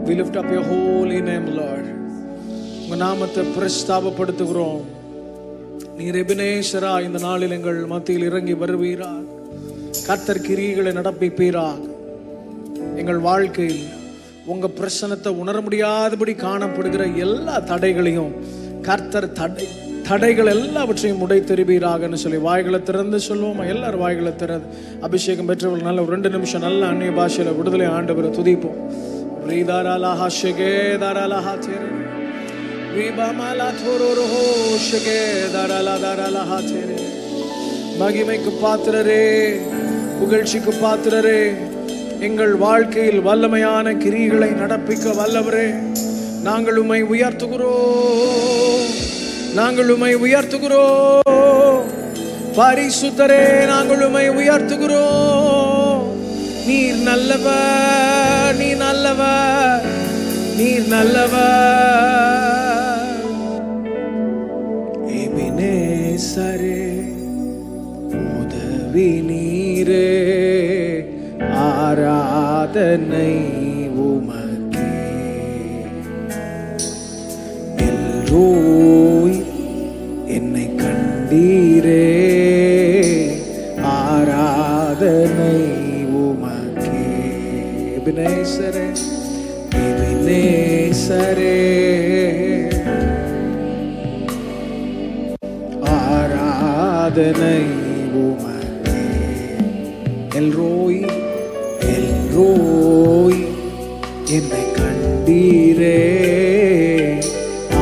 We lift up your holy name, Lord. உங்க நாமத்தை பிரஸ்தாபப்படுத்துகிறோம். நீர் எபினேசரா இந்த நாளில் எங்கள் மத்தியில் இறங்கி வருவீரா. கர்த்தர் கிரியைகளை நடப்பிப்பீராக. எங்கள் வாழ்க்கையில் உங்க பிரசன்னத்தை உணர முடியாதபடி காணப்படுகிற எல்லா தடைகளையும் கர்த்தர் தடைகள் எல்லாவற்றையும் உடைத்தெறிவீராகன்னு சொல்லி வாய்களை திறந்து சொல்லுவோம். எல்லாரும் வாய்களை திறந்து அபிஷேகம் பெற்றவர்கள் நல்ல ஒரு 2 நிமிஷம் நல்ல அந்நிய பாஷையில விடுதலை ஆண்டவரை துதிப்போம். மகிமைக்கு பாத்திரரே, புகழ்ச்சிக்கு பாத்திரரே, எங்கள் வாழ்க்கையில் வல்லமையான கிரியைகளை நடப்பிக்க வல்லவரே, நாங்கள் உம்மை உயர்த்துகிறோம், நாங்கள் உம்மை உயர்த்துகிறோம். பரிசுத்தரே, நாங்கள் உம்மை உயர்த்துகிறோம். நீர் நல்லவர், நீர் நல்லவர், நீர் நல்லவர். எபினேசரே, உதவி நீரே, ஆராதனை உமக்கே. எல்ரோய், என்னை கண்டீரே, ஆராதனை உமக்கே. எபினேசரே, எபினேசரே, ஆராதனை உமக்கே. எல்ரோய், எல்ரோய், என்னை கண்டீரே,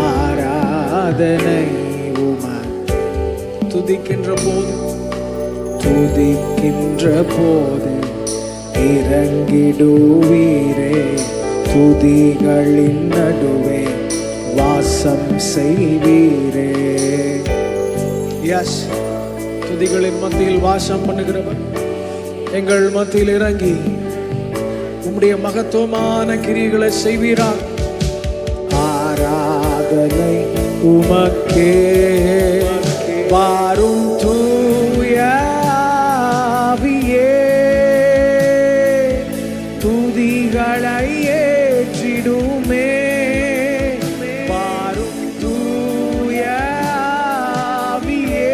ஆராதனை உமக்கே. துதிக்கின்ற போது, துதிக்கின்ற போது இறங்கிடுவீரே, துதிகளின் நடுவே வாசம் செய்வீரே. எஸ், துதிகளின் மத்தியில் வாசம் பண்ணுகிறவர் எங்கள் மத்தியில் இறங்கி உம்முடைய மகத்துவமான கிரியைகளை செய்வீராக. ஆராதனை உமக்கே, வாரும் தூய ஆவியே, துதிகளை ஏற்றிடுமே. வாரும் தூய ஆவியே,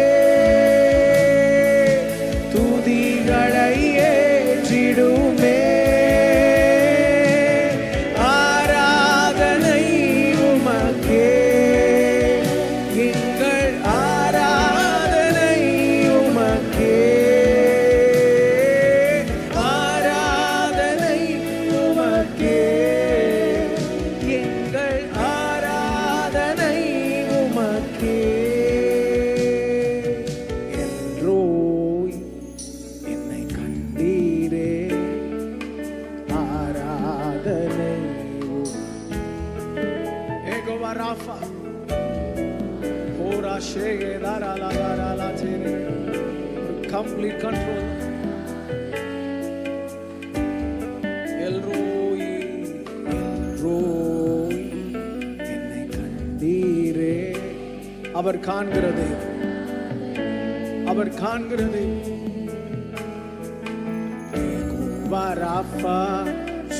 துதிகளை ஏற்றிடுமே. ஆராதனை உமக்கே, எங்கள் ஆராதனை உமக்கே. ஆராதனை உமக்கே, எங்கள் ஆராதனை உமக்கே. எல்ரோய், என்னை கண்டீரே, ஆராதனை ஏகோவா ராஃபா, ஹோரா ஷேகே தாராலா தாராலா தேரே. Complete control. எல்ரோய், எல்ரோய், என்னை கண்டீரே. அவர் காண்கிறது, அவர் காண்கிறது. ஏகோவா ராஃபா,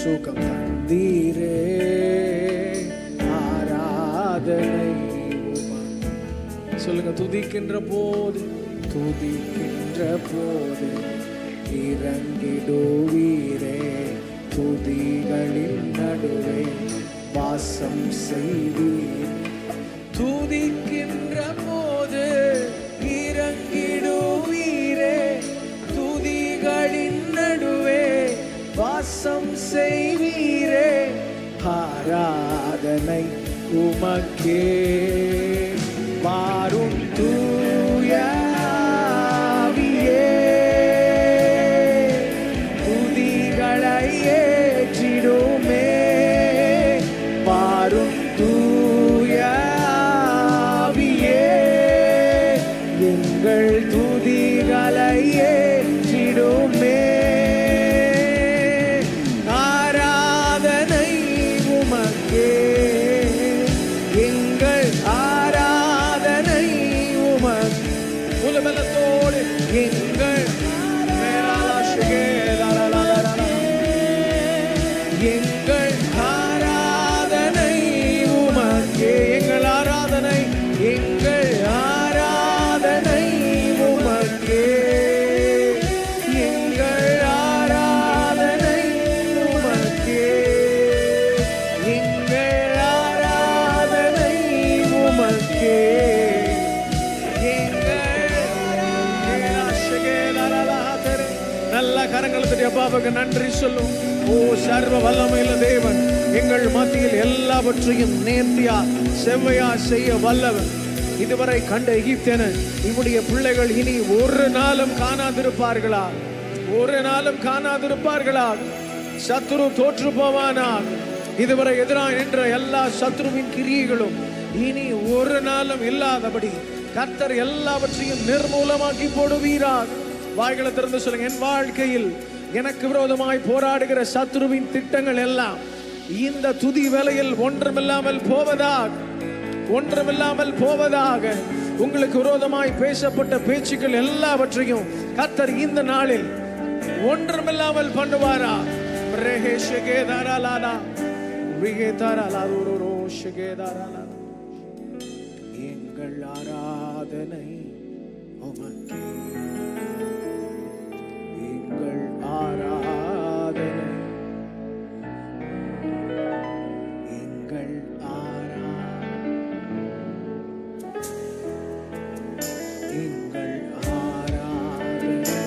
சுகம் தந்தீரே, ஆராதனை உமக்கே. சொல்லுங்க. துதிக்கின்ற போது, துதிக்கின்ற போது இறங்கிடுவீரே, துதிகளின் நடுவே வாசம் செய்வீர். துதிக்கின்ற போது இறங்கிடுவீரே, துதிகளின் நடுவே வாசம் செய்வீரே. ஆராதனை உமக்கே, வாரும் தூய ஆவியே, துதிகளை ஏற்றிடுமே. வாரும் தூய ஆவியே, எங்கள் துதிகளை ஏற்றிடுமே. ஆராதனை உமக்கே, எங்கள் ஆராதனை உமக்கே. புலபலத்தோடு எங்கள் மேலாள எங்கள் ஆராதனை கரங்களை தட்டி அப்பாவுக்கு நன்றி சொல்லும். ஓ சர்வ வல்லமையுள்ள தேவன், எங்கள் மத்தியில் எல்லாவற்றையும் நேர்த்தியா செவ்வையா செய்ய வல்லவன். இதுவரை கண்ட எகிப்தியனை இவருடைய பிள்ளைகள் இனி ஒரு நாளும் காணாதிருப்பார்களா? ஒரு நாளும் காணாதிருப்பார்களா? சத்துரு தோற்று போவானாக. இதுவரை எதிராக நின்ற எல்லா சத்துருவின் கிரியைகளும் இனி ஒரு நாளும் இல்லாதபடி கர்த்தர் எல்லாவற்றையும் நிர்மூலமாக்கி போடுவீராக. வாய்களை திறந்து சொல்லுங்க, என் வாழ்க்கையில் எனக்கு விரோதமாய் போராடுகிற சத்துருவின் திட்டங்கள் எல்லாம் இந்த துதி வேளையில் ஒன்றுமில்லாமல் போவதாக, ஒன்றுமில்லாமல் போவதாக. உங்களுக்கு விரோதமாய் பேசப்பட்ட பேச்சுக்கள் எல்லாவற்றையும் கர்த்தர் இந்த நாளில் ஒன்றுமில்லாமல் பண்ணுவாரா? எங்கள் ஆராதனை உமக்கே, எங்கள் ஆராதனை, எங்கள் எங்கள் ஆராதனை.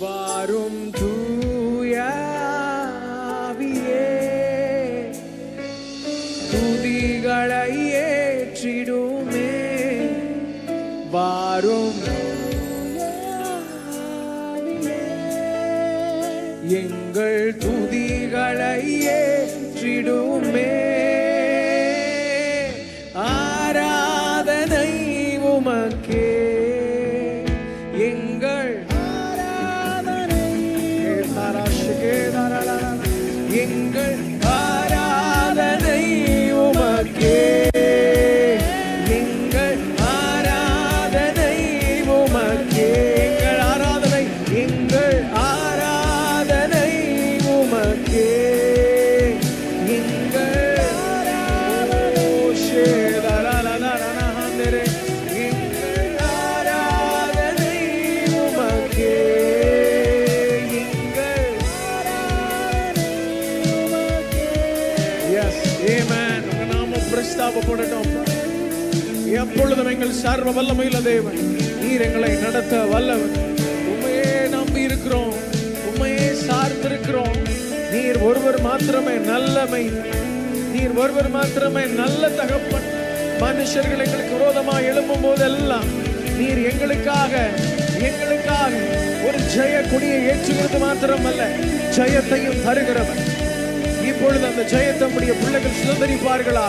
வாரும் தூய ஆவியே, துதிகளை ஏற்றிடுமே. வாரும் எங்கள் துதிகளை ஏற்றிடுமே. ஆராதனை உமக்கே, எங்கள் ஆராதனை, எங்கள் ஆராதனை உமக்கே, எங்கள் ஆராதனை உமக்கே, எங்கள் ஆராதனை, எங்கள் ஆராதனை உமக்கே, எங்கள் எப்பொழுதும் எங்கள் சர்வ வல்லமையுள்ள தேவன், நீர் எங்களை நடத்த வல்லவன். உண்மையே நம்பி இருக்கிறோம், உண்மையே சார்ந்திருக்கிறோம். நீர் ஒருவர் மாத்திரமே நல்லமை, நீர் ஒருவர் மாத்திரமே நல்ல தகப்பன். மனுஷர்கள் எங்களுக்கு விரோதமாக எழும்பும் போதெல்லாம் நீர் எங்களுக்காக ஒரு ஜெய கொடியை ஏற்றுகிறது மாத்திரமல்ல, ஜெயத்தையும் தருகிறவன். இப்பொழுது அந்த ஜெயத்தை நம்முடைய பிள்ளைகள் சுதந்திரிப்பார்களா?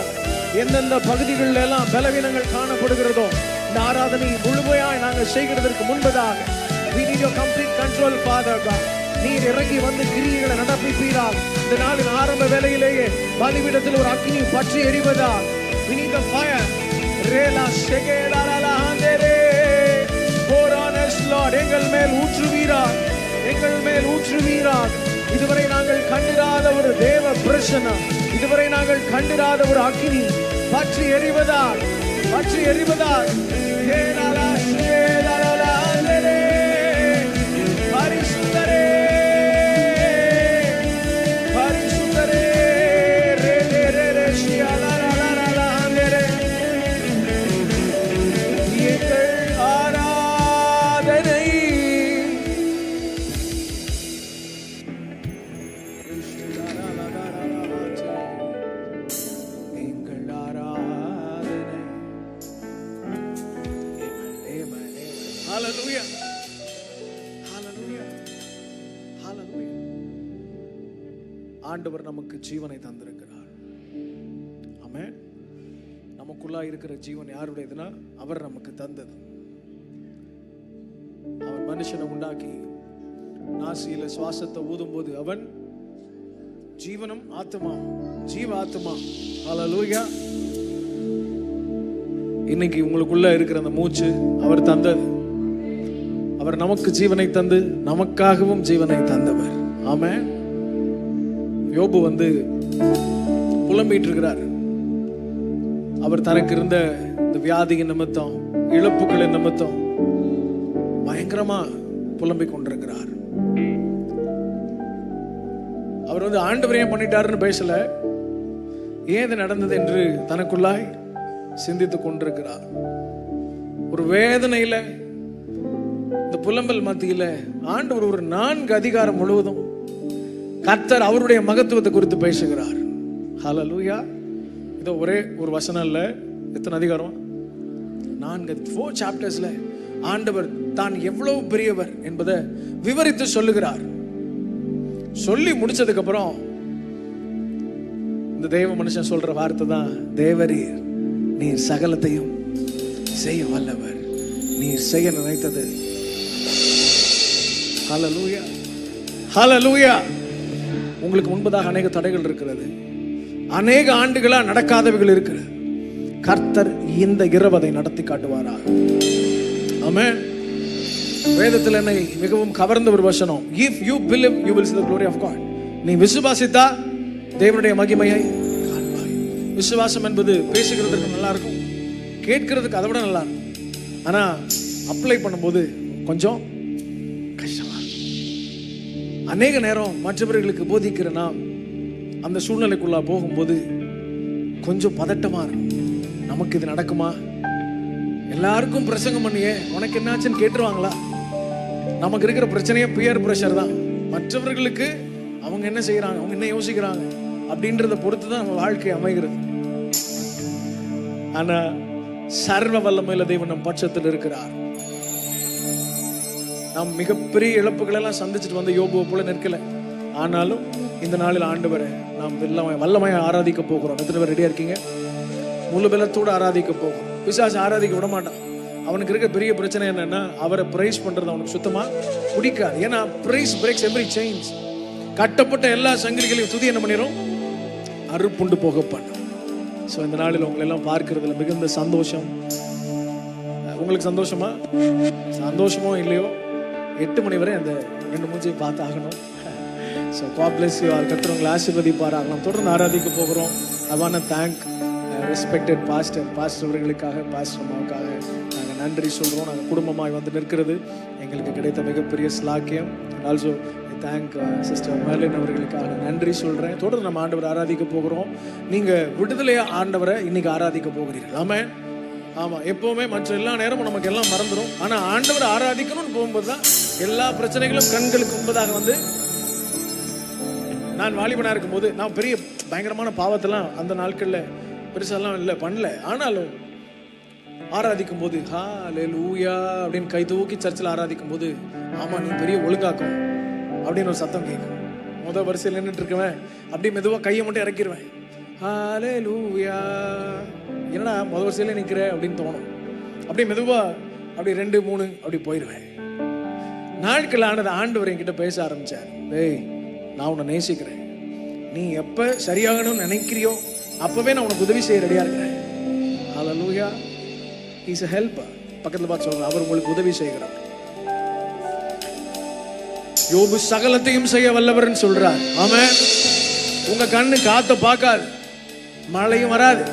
எந்தெந்த பகுதிகளில் எல்லாம் பலவீனங்கள் காணப்படுகிறதோ இந்த ஆராதனை முழுமையாய் நாங்கள் செய்கிறதற்கு முன்பதாக we need your complete control, Father God. நீர் இறங்கி வந்து கிரியைகளை நடப்பிப்பீராக. இந்த நாளின் ஆரம்ப வேளையிலேயே பலிபீடத்தில் ஒரு அக்கினி பற்றி எரிவதா. we need the fire. Rela ஷெகேலாலா ஹந்தரே pour on us Lord. எங்கள் மேல் ஊற்றுவீராக, எங்கள் மேல் ஊற்றுவீராக. இதுவரை நாங்கள் கண்டிராத ஒரு தேவ பிரசன்னம், இதுவரை நாங்கள் கண்டிராத ஒரு அக்கினி பற்றி எரிவதால், பற்றி எரிவதால் பரிசுத்தரே, பரிசுத்தரே, எங்கள் ஆராதனை, Hallelujah. Hallelujah. Hallelujah. ஆண்டவர் நமக்கு ஜீவனை தந்திருக்கிறார். ஆமென். நமக்குள்ளா இருக்கிற ஜீவன் யாருடையதுன்னா அவர் நமக்கு தந்தது. அவர் மனுஷனை உண்டாக்கி நாசியில சுவாசத்தை ஊதும் போது அவன் ஜீவனும் ஆத்மா, ஜீவ ஆத்மா. ஹல்லேலூயா. இன்னைக்கு உங்களுக்குள்ள இருக்கிற அந்த மூச்சு அவர் தந்தது. அவர் நமக்கு ஜீவனை தந்து நமக்காகவும் ஜீவனை தந்தவர். ஆமென். யோபு புலம்பிட்டு இருக்கிறார். அவர் தனக்கு இருந்த இந்த வியாதியின் நிமித்தம், இழப்புகளின் நிமித்தம் பயங்கரமா புலம்பிக் கொண்டிருக்கிறார். அவர் ஆண்டவர் ஏன் பண்ணிட்டாருன்னு பேசல, ஏது நடந்தது என்று தனக்குள்ளாய் சிந்தித்துக் கொண்டிருக்கிறார். ஒரு வேதனையில இந்த புலம்பல் மத்தியில ஆண்டவர் ஒரு 4 அதிகாரம் முழுவதும் கர்த்தர் அவருடைய மகத்துவத்தை குறித்து பேசுகிறார். ஹல்லேலூயா. இதோ ஒரே ஒரு வசனம் இல்ல, எத்தனை அதிகாரம்? 4 சாப்டர்ஸ்ல ஆண்டவர் தான் எவ்வளவு பெரியவர் என்பதை விவரித்து சொல்லுகிறார். சொல்லி முடிச்சதுக்கு அப்புறம் இந்த தெய்வ மனுஷன் சொல்ற வார்த்தை தான், தேவரீர் நீர் சகலத்தையும் செய்ய வல்லவர், நீர் செய்ய நினைத்தது. ஹல்லேலூயா, ஹல்லேலூயா. உங்களுக்கு முன்பதாக அநேக தடைகள் இருக்கிறது, அநேக ஆண்டுகளா நடக்காதவைகள் இருக்கிறது. கர்த்தர் இந்த இரவு அதை நடத்தி காட்டுவாரா? ஆமென். வேதத்தில் என்னை மிகவும் கவர்ந்த ஒரு வசனம், if you believe you will see the glory of God. நீ விசுவாசித்தா தேவனுடைய மகிமையை காண்பாய். விசுவாசம் என்பது பேசுகிறதுக்கு நல்லா இருக்கும், கேட்கிறதுக்கு அதை விட நல்லா இருக்கும். ஆனா அப்ளை பண்ணும்போது கொஞ்சம் கஷ்டமா இருக்கும். அநேக நேரம் மற்றவர்களுக்கு போதிக்கிற நாம் அந்த சூழ்நிலைக்குள்ளா போகும்போது கொஞ்சம் பதட்டமா இருக்கும். நமக்கு இது நடக்குமா? எல்லாருக்கும் பிரசங்கம் பண்ணியே உனக்கு என்னாச்சுன்னு கேட்டுருவாங்களா? நமக்கு இருக்கிற பிரச்சனையே பியர் பிரஷர் தான். மற்றவர்களுக்கு அவங்க என்ன செய்யறாங்க, அவங்க என்ன யோசிக்கிறாங்க அப்படின்றத பொறுத்து தான் நம்ம வாழ்க்கை அமைகிறது. ஆனா சர்வ வல்லமையுள்ள தேவன் நம் பட்சத்தில் இருக்கிறார். நாம் மிகப்பெரிய இழப்புகள் எல்லாம் சந்திச்சுட்டு வந்து யோபுவை போல நிற்கல. ஆனாலும் இந்த நாளில் ஆண்டவரை நாம் வல்லமையை ஆராதிக்க போகிறோம். எத்தனை பேர் ரெடியா இருக்கீங்க? முழு பலத்தோடு ஆராதிக்க போகிறோம். பிசாசு ஆராதிக்க விட மாட்டான். அவனுக்கு இருக்க பெரிய பிரச்சனை என்னன்னா, அவரை பிரைஸ் பண்றது அவனுக்கு சுத்தமா பிடிக்காது. ஏன்னா பிரைஸ் பிரேக்ஸ் எவ்ரி செயின்ஸ். கட்டப்பட்ட எல்லா சங்கிலிகளையும் துதி என்ன பண்ணிரும்? அறுப்புண்டு போக பண்ணும். ஸோ இந்த நாளில் உங்களை எல்லாம் பார்க்கறதுல மிகுந்த சந்தோஷம். உங்களுக்கு சந்தோஷமா? சந்தோஷமோ இல்லையோ 8 மணி வரை அந்த 2 மூஞ்சியை பார்த்து ஆகணும். So God bless you. கர்த்தர் உங்களை ஆசீர்வதிப்பாராக. நாம் தொடர்ந்து ஆராதிக்க போகிறோம். I want to thank respected pastor அவர்களுக்காக, பாஸ்டர் அம்மாவுக்காக நாங்கள் நன்றி சொல்கிறோம். நாங்கள் குடும்பமாய் வந்து நிற்கிறது எங்களுக்கு கிடைத்த மிகப்பெரிய ஸ்லாக்கியம். ஆல்சோ தேங்க் சிஸ்டர் மெர்லின் அவர்களுக்காக நன்றி சொல்கிறேன். தொடர்ந்து நம்ம ஆண்டவரை ஆராதிக்க போகிறோம். நீங்கள் விடுதலையாக ஆண்டவரை இன்னைக்கு ஆராதிக்க போகிறீர்கள். ஆமென். ஆமாம், எப்போவுமே மற்ற எல்லா நேரமும் நமக்கு எல்லாம் மறந்துடும். ஆனால் ஆண்டவரை ஆராதிக்கணும்னு போகும்போது தான் எல்லா பிரச்சனைகளும் கண்களுக்கு முன்பதாக வந்து. நான் வாலிபனாக இருக்கும்போது நான் பெரிய பயங்கரமான பாவத்தெல்லாம் அந்த நாட்களில் பெருசெல்லாம் இல்லை பண்ணல. ஆனாலும் ஆராதிக்கும் போது ஹல்லேலூயா அப்படின்னு கை தூக்கி சர்ச்சில் ஆராதிக்கும் போது, ஆமா நீ பெரிய ஒழுங்காக்கும் அப்படின்னு ஒரு சத்தம் கேட்கும். முதல் வரிசையில் நின்றுட்டு இருக்குவேன், அப்படி மெதுவாக கையை மட்டும் இறக்கிடுவேன். ஹல்லேலூயா, என்னடா முதல் வரிசையில நிற்கிற அப்படின்னு தோணும். அப்படி மெதுவாக அப்படி 2 3 அப்படி போயிடுவேன். நாட்கள் ஆனது ஆண்டவர் என்கிட்ட பேச ஆரம்பிச்சார். டேய், நான் உன்னை நேசிக்கிறேன். நீ எப்போ சரியாகணும்னு நினைக்கிறியோ அப்பவே நான் உனக்கு உதவி செய்ய ரெடியா இருக்கிறேன். ஹல்லேலூயா. He is a helper. பக்கத்துல பார்த்து சொல்லுங்க, அவர் உங்களுக்கு உதவி செய்கிறார். யோபு சகலத்தையும் செய்ய வல்லவர்னு சொல்றார். ஆமென். உங்க கண்ணு காத்த பார்க்காது, மழையும் வராது,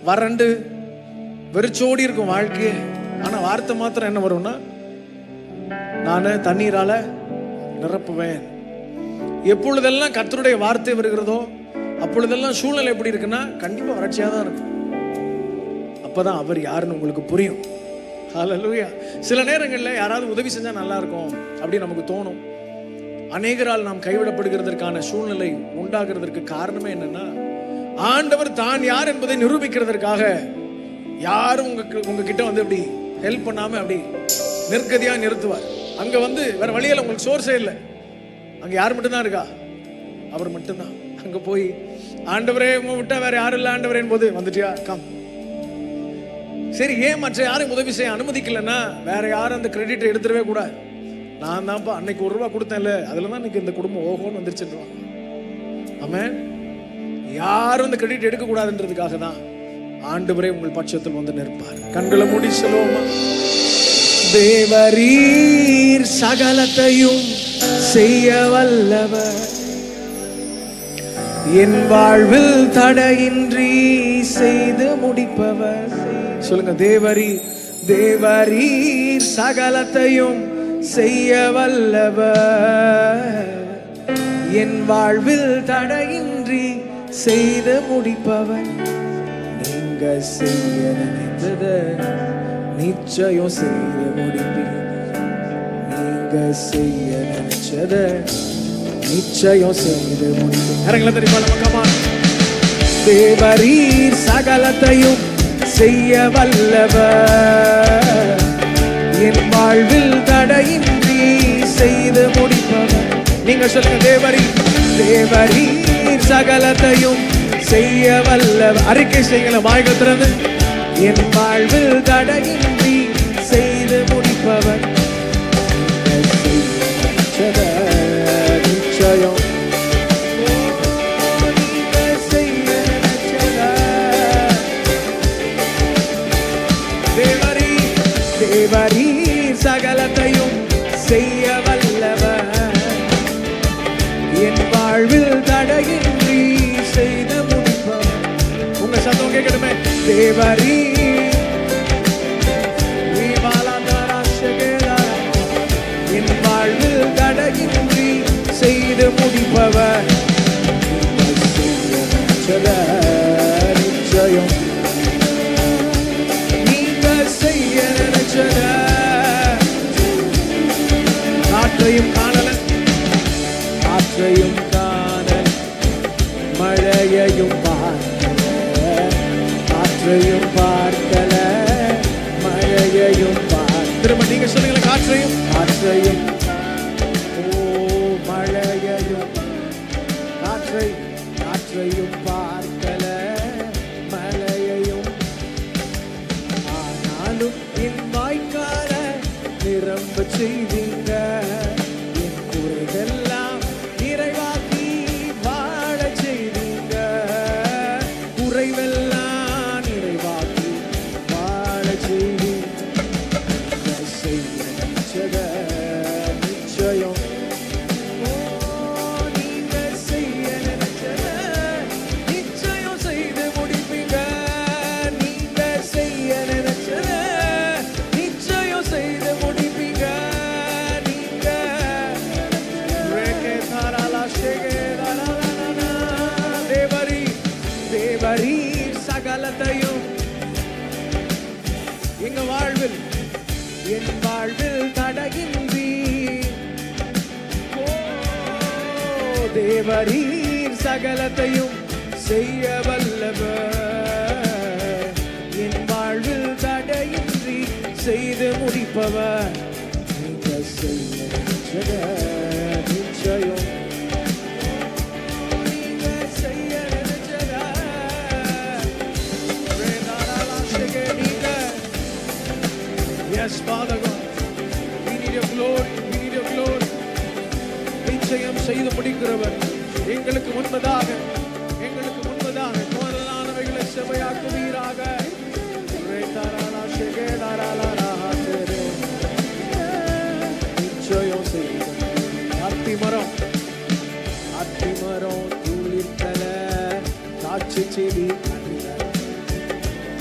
வறண்டு வெறிச்சோடி இருக்கும் வாழ்க்கையே. ஆனா வார்த்தை மாத்திரம் என்ன வரும்னா, நான் தண்ணீரால நிரப்புவேன். எப்பொழுதெல்லாம் கர்த்தருடைய வார்த்தை வருகிறதோ அப்பொழுதெல்லாம் சூழ்நிலை எப்படி இருக்குன்னா கண்டிப்பா வறட்சியா தான் இருக்கும். அப்பதான் அவர் யாருன்னு உங்களுக்கு புரியும். ஹல்லேலூயா. சில நேரங்களில் யாராவது உதவி செஞ்சா நல்லா இருக்கும் அப்படி நமக்கு தோணும். அநேகரால் நாம் கைவிடப்படுகிறதற்கான சூழ்நிலை உண்டாகிறதற்கு காரணமே என்னன்னா, ஆண்டவர் தான் யார் என்பதை நிரூபிக்கிறதற்காக யாரும் உங்ககிட்ட வந்து அப்படி ஹெல்ப் பண்ணாம அப்படி நிற்கதியா நிறுத்துவார். அங்க வந்து வேற வழியில உங்களுக்கு சோர்ஸே இல்லை. அங்க யார் மட்டும்தான் இருக்கா? அவர் மட்டும்தான். அங்க போய் ஆண்டவரே உங்க விட்டா வேற யாரும் இல்லை ஆண்டவரேன் போது வந்துட்டியா கம். சரி, ஏன் மற்ற யாரும் உதவி செய்ய அனுமதிக்கலன்னா வேற யாரும் அந்த கிரெடிட் எடுத்துடவே கூடாது. நான் தான்ப்பா அன்னைக்கு ₹1 கொடுத்தேன்ல, அதுல தான் இன்னைக்கு இந்த குடும்பம் ஓஹோன்னு வந்துருச்சுருவாங்க. ஆமென். யாரும் அந்த கிரெடிட் எடுக்க கூடாதுன்றதுக்காக தான் ஆண்டவரே உங்கள் பட்சத்தில் வந்து நிற்பார். கண்களை மூடி சொல்லுவோமா? தேவரீர் சகலத்தையும் செய்ய வல்லவர், என் வாழ்வில் தடையின்றி செய்து முடிப்பவர். சொல்லுங்க, தேவரீர் சகலத்தையும் செய்ய வல்லவர், என் வாழ்வில் தடையின்றி செய்து முடிப்பவர். நீங்க செய்ய நினைத்தது நிச்சயம் செய்து முடிப்பீங்க. நீங்க செய்ய நினைச்சத நிச்சயம் செய்து முடிப்பீங்க. கரங்களை தெரியுமா நம்ம கமான். தேவரீர் சகலத்தையும் செய்ய வல்லவர், என் வாழ்வில் தடையின்றி செய்து முடிப்பவர். நீங்க சொல்லுங்க, தேவரீர் சகலத்தையும் செய்ய வல்லவர். அறிக்கை செய்யல வாய்கள் திறந்து. என் வாழ்வில் தடையின்றி செய்து முடிப்பவர், நிச்சயம் தேவரீர் சகலத்தையும் செய்ய வல்லவர், என் வாழ்வில் தடையின்றி செய்து முடிப்பவர். உங்க சத்தம் கேட்கணுமே. தேவரீர் என் வாழ்வில் தடையின்றி செய்து முடிப்பவர், நிச்சயம் காற்றையும் காணல, காற்றையும் காணல், மழையையும் பார்க்கல, காற்றையும் பார்க்கல, மழையையும் பார்க்க. திரும்ப நீங்க சொல்லுங்க, காற்றையும் காற்றையும் மழையையும், காற்றையும் பார்க்கல, மழையையும், ஆனாலும் என் வாய்க்கால நிரம்ப செய்வீங்க, என் குறைவெல்லாம் நிறைவாக்கி வாழ செய்வீங்க, குறைவெல்லாம் நிறைவாக்கி வாழ செய்வீங்க. நிச்சயம் நீங்க செய்ய நினைச்சத நிச்சயம் செய்து முடிப்பீங்க, நீங்க செய்ய நினைச்சத நிச்சயம் செய்து முடிப்பீங்க. நீங்க தேவரீர் சகலத்தையும் எங்க வாழ்வில், என் வாழ்வில் தடையின்றி, தேவரீர் சகலத்தையும் செய்ய வல்லவர், என் வாழ்வில் தடையின்றி செய்து முடிப்பவர், நீங்க செய்ய நிச்சயம் நீங்க செய்ய நினைச்சத நீங்க. Yes, Father God, we need your glory, we need your glory. நிச்சயம் செய்து முடிக்கிறவர், எங்களுக்கு முன்பதாக கோரலானவைகளை செவையாக்குவீராக. நிச்சயம் செய்து. அத்திமரம் துளிர்த்தல, காட்சி செடி கனில,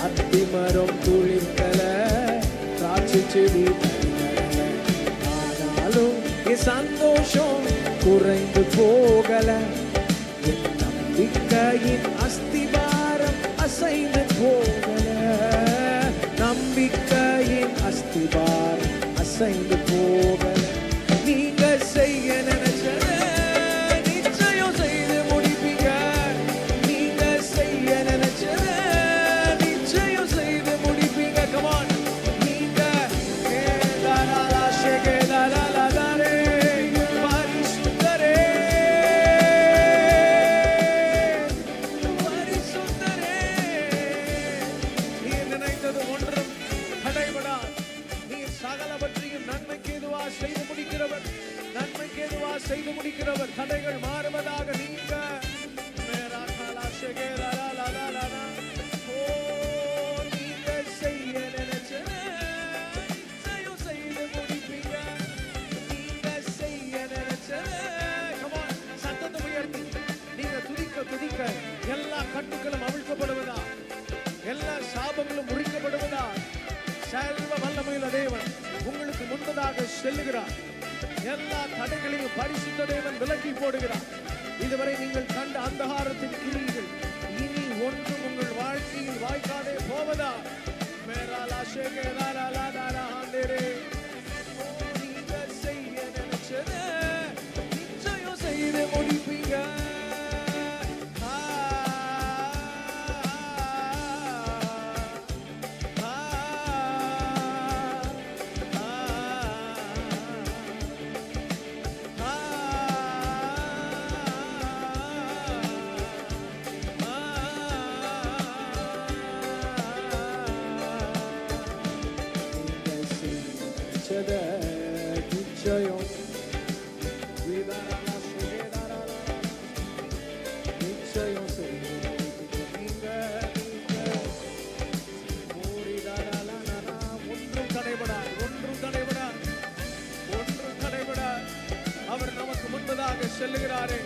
அத்திமரம் துளிர்த்தல, காட்சி செடி கனில, ஆனாலும் என் சந்தோஷம் குறைந்து போகல, என் நம்பிக்கையின் அஸ்திபாரம் அசைந்து போகல, நம்பிக்கையின் அஸ்திபாரம் அசைந்து போகல. நீங்க செய்ய நினைச்சத நிச்சயம் செய்து முடிப்பீங்க, நீங்க செய்ய நினைச்சத நிச்சயம் செய்து முடிப்பீங்க. Come on, நீங்க செய்து முடிக்கிறவர், தடைகள் மாறுவதாக. நீங்க நீங்க செய்ய நினைச்சத நிச்சயம் செய்து முடிப்பீங்க, நீங்க செய்ய நினைச்சத. சத்தத்தை உயர்த்தி நீங்க துதிக்க எல்லா கட்டுகளும் அவிழ்க்கப்படுவதா, எல்லா சாபங்களும் முறிக்கப்படுவதா. சர்வ வல்லமையுள்ள தேவன் உங்களுக்கு முன்பதாக செல்லுகிறார். எல்லா தடைகளையும் பரிசுத்த தேவன் விலக்கி போடுகிறார். இதுவரை நீங்கள் கண்ட அந்தகாரத்தின் கிரிகள் இனி ஒன்றும் உங்கள் வாழ்க்கையில் வாய்க்காதே போவதா. நீங்க செய்ய நிச்சயம் நிச்சயம் ஒன்றும் தடைபடாது, ஒன்றும் தடைபடாது, ஒன்றும் தடைபடாது. அவர் நமக்கு முன்பதாக செல்லுகிறாரே.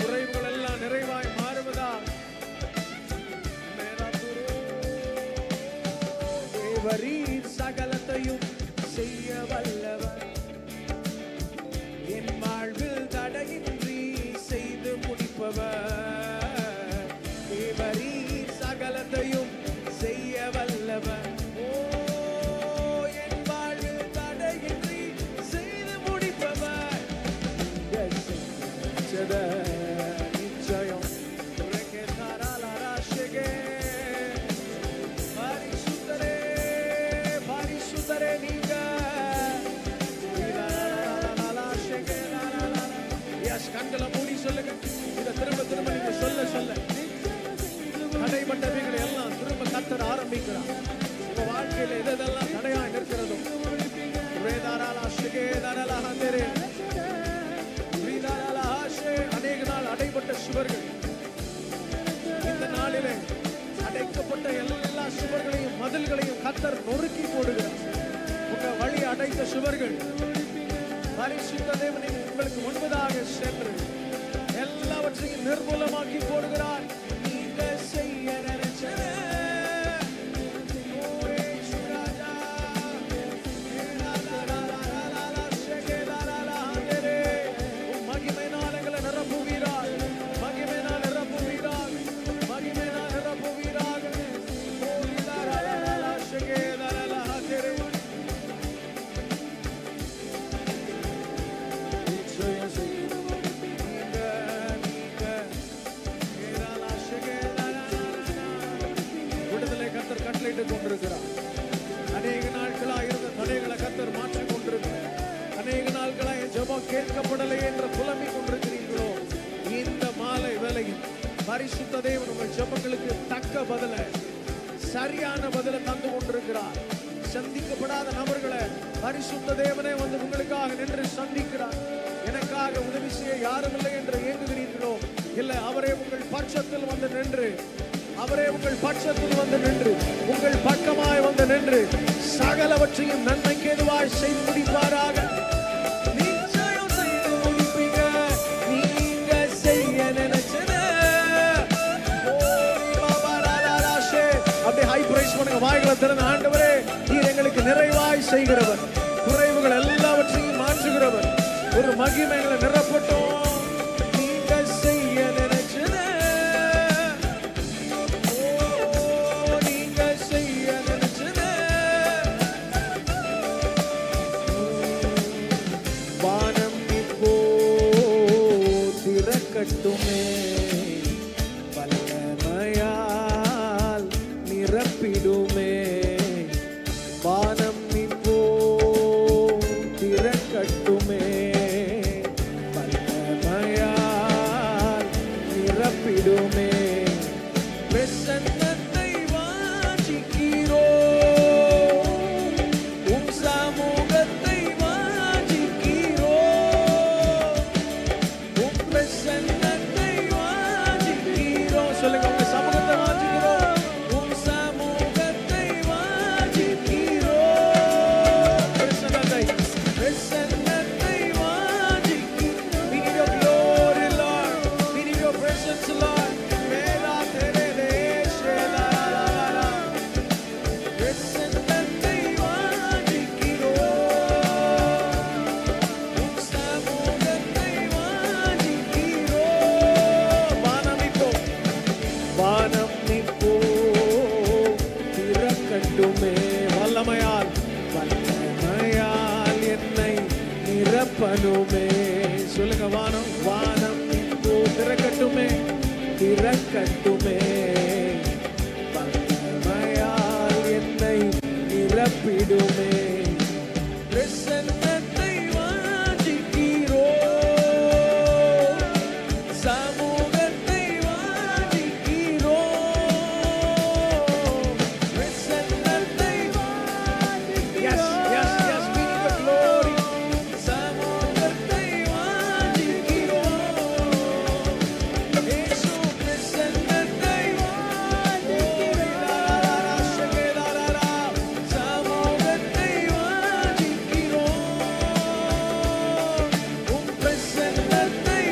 குறைவுகள் எல்லாம் நிறைவாய் மாறுவதா. தேவரீர் சகலத்தையும் செய்ய வல்லவர், என் வாழ்வில் தடையின்றி செய்து முடிப்பவர். தேவரீர் சகலத்தையும் செய்ய வல்லவர், ஓ என் வாழ்வில் தடையின்றி செய்து முடிப்பவர். நிச்சயம் பரிசுத்தரே, பரிசுத்தரே நீங்க. கண்களை மூடி சொல்லுங்க. இதை திரும்ப திரும்ப நீங்க சொல்ல சொல்ல தடைப்பட்டவைகளை எல்லாம் திரும்ப கத்தர ஆரம்பிக்கிறார். உங்க வாழ்க்கையில எதெல்லாம் தடையா நிற்கிறதும் அநேக நாள் அடைபட்ட சுவர்கள் இந்த நாளிலே அடைக்கப்பட்ட எல்லா சுவர்களையும் மதில்களையும் கத்தர் நொறுக்கி போடுகிறார். உங்க வழி அடைத்த சுவர்கள் பரிசுத்த தேவன் உங்களுக்கு முன்பதாக சென்று எல்லாவற்றையும் நிர்மூலமாக்கி போடுகிறார். நீங்க செய்ய நினைச்சது கொண்டிருக்கிறார். அநேக நாட்களாக இருந்த தடைகளை கத்தர் மாற்றிக் கொண்டிருக்கிறார். அநேக நாட்களாக ஜெபம் கேட்கப்படலை என்று புலம்பிக் கொண்டிருக்கிறீர்களோ, இந்த மாலை வேளையில் பரிசுத்த தேவன் உங்கள் ஜெபங்களுக்கு தக்க பதில, சரியான பதில தந்து கொண்டிருக்கிறார். சந்திக்கப்படாத நபர்களை பரிசுத்த தேவனே வந்து உங்களுக்காக நின்று சந்திக்கிறார். எனக்காக உதவி செய்ய யாரும் இல்லை என்று ஏங்குகிறீர்களோ, இல்லை அவரே உங்கள் பட்சத்தில் வந்து நின்று, அவரே உங்கள் பட்சத்தில் வந்து நின்று, உங்கள் பக்கமாய் வந்து நின்று சகலவற்றையும் நன்மைக்கு எதுவாய் செய்து முடிப்பாராக. நிச்சயம் செய்து முடிப்பீங்க. நீங்க செய்ய நினைச்சது அப்படியே ஹை பிரைஸ் பண்ணுங்க. வாய்களை திறந்த ஆண்டவரே, நீர் எங்களுக்கு நிறைவாய் செய்கிறவர், குறைவுகள் எல்லாவற்றையும் மாற்றுகிறவர். ஒரு மகிமைகளை நிரப்பட்டோம். நீங்க செய்ய நினைச்சது, நீங்க செய்ய நினைச்சது. வானம் இப்போ திறக்கட்டுமே, வல்லமையால் நிரப்பிடுமே. வானம் இப்போ திறக்கட்டுமே, வல்லமையால் நிரப்பிடுமே. பிரசன்னத்தை வாஞ்சிக்கிறோ, உம் சமூகத்தை வாஞ்சிக்கிறோ, உம் பிரசன்னத்தை வாஞ்சிக்கிறோ. சொல்லுங்க, உங்க சமூகத்தை வாஞ்சிக்கிறோ, உம் சமூகத்தை வாஞ்சிக்கிறோ. பிரசன்னத்தை பிரசன்னத்தை வாஞ்சிக்கிறோ. We need your glory, Lord. We need your presence, Lord. மேலா தெரே தேசேலா பிரசன்னத்தை வாஞ்சிக்கிறோ, உம் சமூகத்தை வாஞ்சிக்கிறோ. வானம் இப்போ, வானம் இப்போ திறக்கட்டுமே, வல்லமையால், வல்லமையால் என்னை நிரப்பனுமே. சொல்லுங்க, வானம், வானம் இப்போ திறக்கட்டுமே, திறக்கட்டுமே, வல்லமையால் என்னை நிரப்பனுமே. நிரப்பிடுமே. பிரசன்னத்தை வாஞ்சிக்கிறோம், சமூகத்தை வாஞ்சிக்கிறோம். பிரசன்னத்தை yes yes yes we need the glory. சமூகத்தை வாஞ்சிக்கிறோம். இயேசு பிரசன்னத்தை சமூகத்தை வாஞ்சிக்கிறோம். உம் பிரசன்னத்தை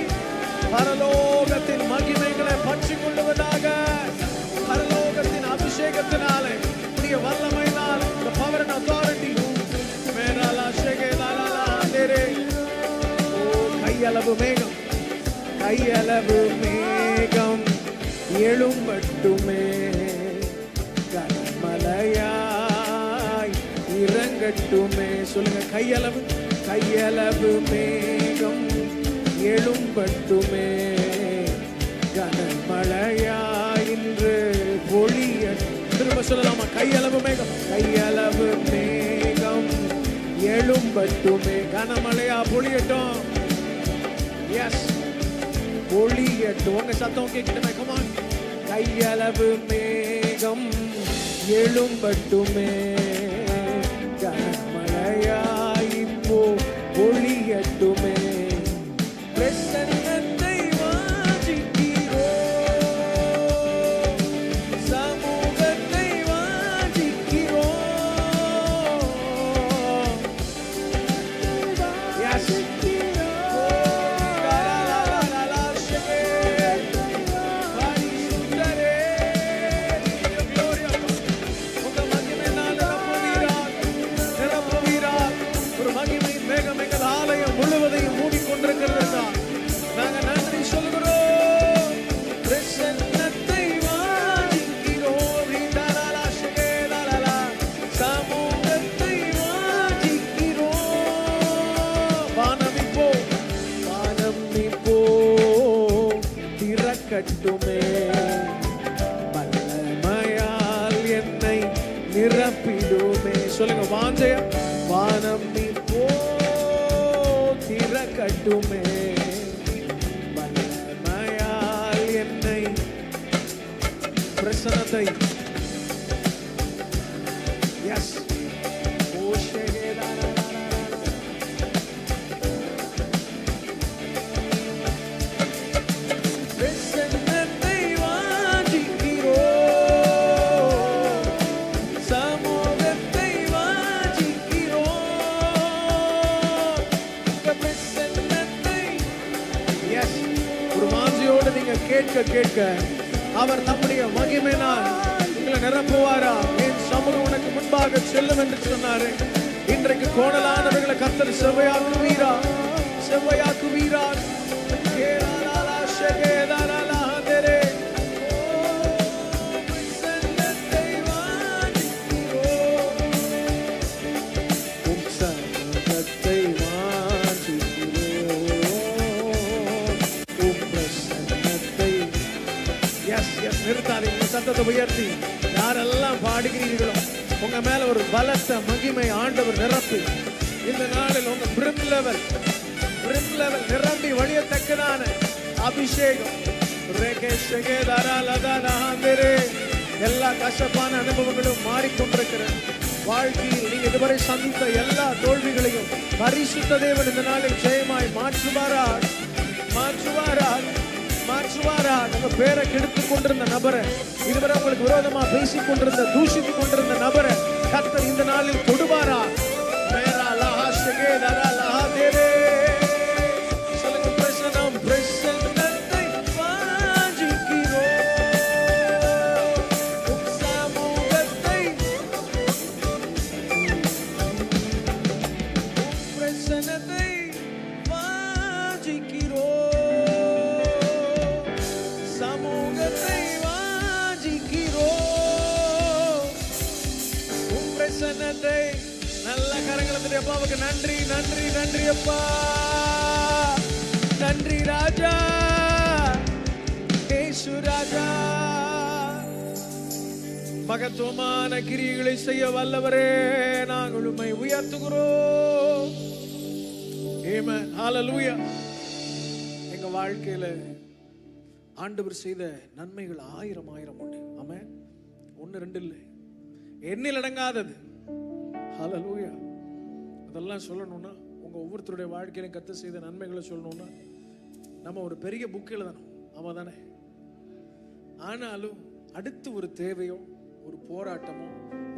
பரலோகத்தின் மகிமைகளை பற்றிக் கொள்ளுவதாக. பரலோகத்தின் அபிஷேகத்தினாலே உடைய வல்லமையினால் the power and authority மேலாலா ஷேகேலாலா தேரே. ஓ கையளவு மேகம், கையளவு மேகம் எழும்பட்டுமே, கனமழையாய் இறங்கட்டுமே. சொல்லுங்க, கையளவு கையளவு மேகம் எழும்பட்டுமே, கனமழையாய் இன்று பொழிய. திரும்ப சொல்லலாமா? கையளவு மேகம், கையளவு மேகம் எழும்பட்டுமே, கனமழையா பொழியட்டும். எஸ், பொழியட்டும். உங்க சத்தம் கேட்கட்டுமே. கமான். கையளவு மேகம் எழும்பட்டுமே, கனமழையா இப்போ பொழியட்டுமே. பிரசன்னத்தை வாஞ்சிக்கிறோம், சமூகத்தை வாஞ்சிக்கிறோம். Yes. ஆலயம் முழுவதையும் மூடிக்கொண்டிருக்கிறது. நாங்க நன்றி சொல்கிறோம். பிரசன்னத்தை வாஞ்சிக்கிறோம், சமூகத்தை வாஞ்சிக்கிறோம். வானம் இப்போ திறக்கட்டுமே, வல்லமையால் என்னை நிரப்பிடுமே. சொல்லுங்க, வாஞ்சையா. வானம் இப்போ திறக்கட்டுமே, வல்லமையால் என்னை. பிரசன்னத்தை எஸ் பிரசன்னத்தை வாஞ்சிக்கிறோம், சமூகத்தை வாஞ்சிக்கிறோம். பிரசன்னத்தை எஸ். ஒரு வாஞ்சியோடு நீங்க கேட்க கேட்க அவர் நம்முடைய மகிமையினால் உங்களை நிரப்புவாரா. என் சமூகம் உனக்கு முன்பாக செல்லும் என்று சொன்னாரு. இன்றைக்கு கோணலானவர்களை கர்த்தர் செவ்வையாக்குவீரா, செவ்வையாக்குவீரா. நிறுத்தாதீங்க, சத்தத்தை உயர்த்தி யாரெல்லாம் பாடுகிறீர்களோ உங்க மேல ஒரு பலத்த மகிமை ஆண்டவர் நிரப்பி இந்த நாளில் உங்க பிரிம் லெவல் நிரம்பி வழியத்தக்கதான அபிஷேகம். எல்லா கசப்பான அனுபவங்களும் மாறிக்கொண்டிருக்கிறது. வாழ்க்கையில் நீங்க இதுவரை சந்தித்த எல்லா தோல்விகளையும் பரிசுத்த தேவன் இந்த நாளில் ஜெயமாய் மாற்றுவாரார். உங்க பேரை கெடுத்துக் கொண்டிருந்த நபரை, இதுவரை உங்களுக்கு விரோதமா பேசிக் கொண்டிருந்த, தூஷித்துக் கொண்டிருந்த நபரை கர்த்தர் இந்த நாளில் தொடுவாரா. சொல்லுங்க, பிரசன்னம். பிரசன்னத்தை வாஞ்சிக்கிறோம், சமூகத்தை. பிரசன்னத்தை வாஞ்சிக்கிறோம், சமூகத்தை வாஞ்சிக்கிறோம். பிரசன்னத்தை. நல்ல கரங்களை தட்டி அப்பாவுக்கு நன்றி, நன்றி, நன்றி அப்பா. நன்றி ராஜா, இயேசு ராஜா. மகத்துவமான கிரியைகளை செய்ய வல்லவரே, நாங்கள் உம்மை உயர்த்துகிறோம். ஆமென். ஹல்லேலூயா. எங்க வாழ்க்கையில ஆண்டவர் செய்த நன்மைகள் ஆயிரம் ஆயிரம் உண்டு. ஆமென். ஒன்னு ரெண்டு இல்லை, எண்ணில் அடங்காதது. ஹல்லேலூயா. அதெல்லாம் சொல்லணும்னா, உங்க ஒவ்வொருத்தருடைய வாழ்க்கையிலும் கர்த்தர் செய்த நன்மைகளை சொல்லணும்னா நம்ம ஒரு பெரிய புக் எழுதணும். ஆமா தானே? ஆனாலும் அடுத்து ஒரு தேவையோ, ஒரு போராட்டமோ,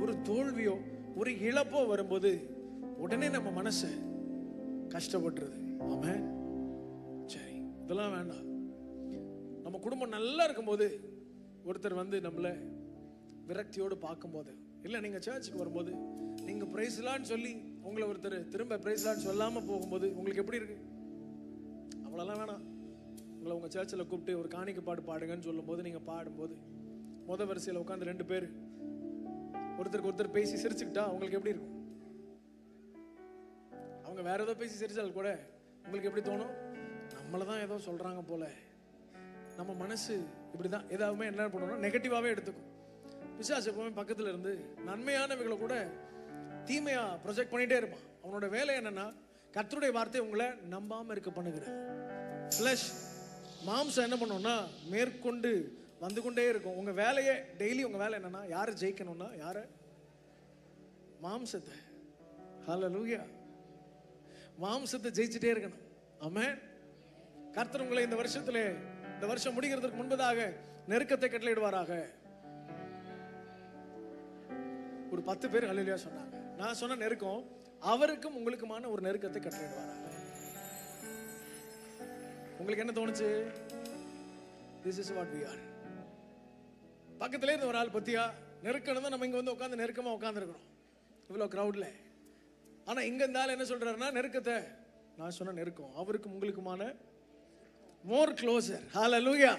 ஒரு தோல்வியோ, ஒரு இழப்போ வரும்போது உடனே நம்ம மனசு கஷ்டப்பட்டுருது. ஆமென். சரி, இதெல்லாம் வேண்டாம். நம்ம குடும்பம் நல்லா இருக்கும்போது ஒருத்தர் வந்து நம்மள விரக்தியோடு பார்க்கும்போது, இல்லை நீங்கள் சர்ச்சுக்கு வரும்போது நீங்கள் பிரைஸ்லான்னு சொல்லி உங்களை ஒருத்தர் திரும்ப பிரைஸ்லான்னு சொல்லாமல் போகும்போது உங்களுக்கு எப்படி இருக்கு? அவ்வளோலாம் வேணாம். உங்களை உங்கள் சர்ச்சில் கூப்பிட்டு ஒரு காணிக்கை பாடு பாடுங்கன்னு சொல்லும்போது நீங்கள் பாடும்போது முதல் வரிசையில் உட்காந்து ரெண்டு பேர் ஒருத்தருக்கு ஒருத்தர் பேசி சிரிச்சுக்கிட்டா உங்களுக்கு எப்படி இருக்கும்? அவங்க வேற ஏதோ பேசி சிரிச்சால் கூட உங்களுக்கு எப்படி தோணும்? நம்மளை தான் ஏதோ சொல்கிறாங்க போல. நம்ம மனசு இப்படி தான் எதாவுமே என்ன பண்ணணும்னா நெகட்டிவாகவே எடுத்துக்கும். பிசாசு எப்பவுமே பக்கத்தில் இருந்து நன்மையானவைகளை கூட தீமையா ப்ரொஜெக்ட் பண்ணிட்டே இருப்பான். அவனோட வேலை என்னன்னா, கர்த்தருடைய வார்த்தை உங்களை நம்பாமல் இருக்க பண்ணுகிறது. ஃப்ளஷ் மாம்சம் என்ன பண்ணோம்னா மேற்கொண்டு வந்து கொண்டே இருக்கும். உங்க வேலையே டெய்லி உங்க வேலை என்னன்னா, யாரை ஜெயிக்கணும்னா யாரை? மாம்சத்தை. ஹல்லேலூயா. மாம்சத்தை ஜெயிச்சுட்டே இருக்கணும். ஆமென். கர்த்தர் உங்களை இந்த வருஷம் முடிகிறதுக்கு முன்பதாக நெருக்கத்தை கட்டளையிடுவாராக. ஒரு 10 பேர் ஹல்லேலூயா சொன்னாங்க. நான் சொன்ன நெருக்கம் அவருக்கும் உங்களுக்குமான ஒரு நெருக்கத்தை கட்டளையிடுவாராக. உங்களுக்கு என்ன தோணுச்சு? This is what we are. பக்கத்திலே இருந்த ஒரு ஆள் பத்தியா நெருக்கம் தான். நம்ம இங்க வந்து உட்காந்து நெருக்கமா உட்காந்துருக்கிறோம் இவ்வளோ கிரௌட்ல. ஆனா இங்க இருந்தாலும் என்ன சொல்றாருன்னா, நெருக்கத்தை நான் சொன்ன நெருக்கம் அவருக்கும் உங்களுக்குமான மோர் க்ளோசர். ஹல்லேலூயா.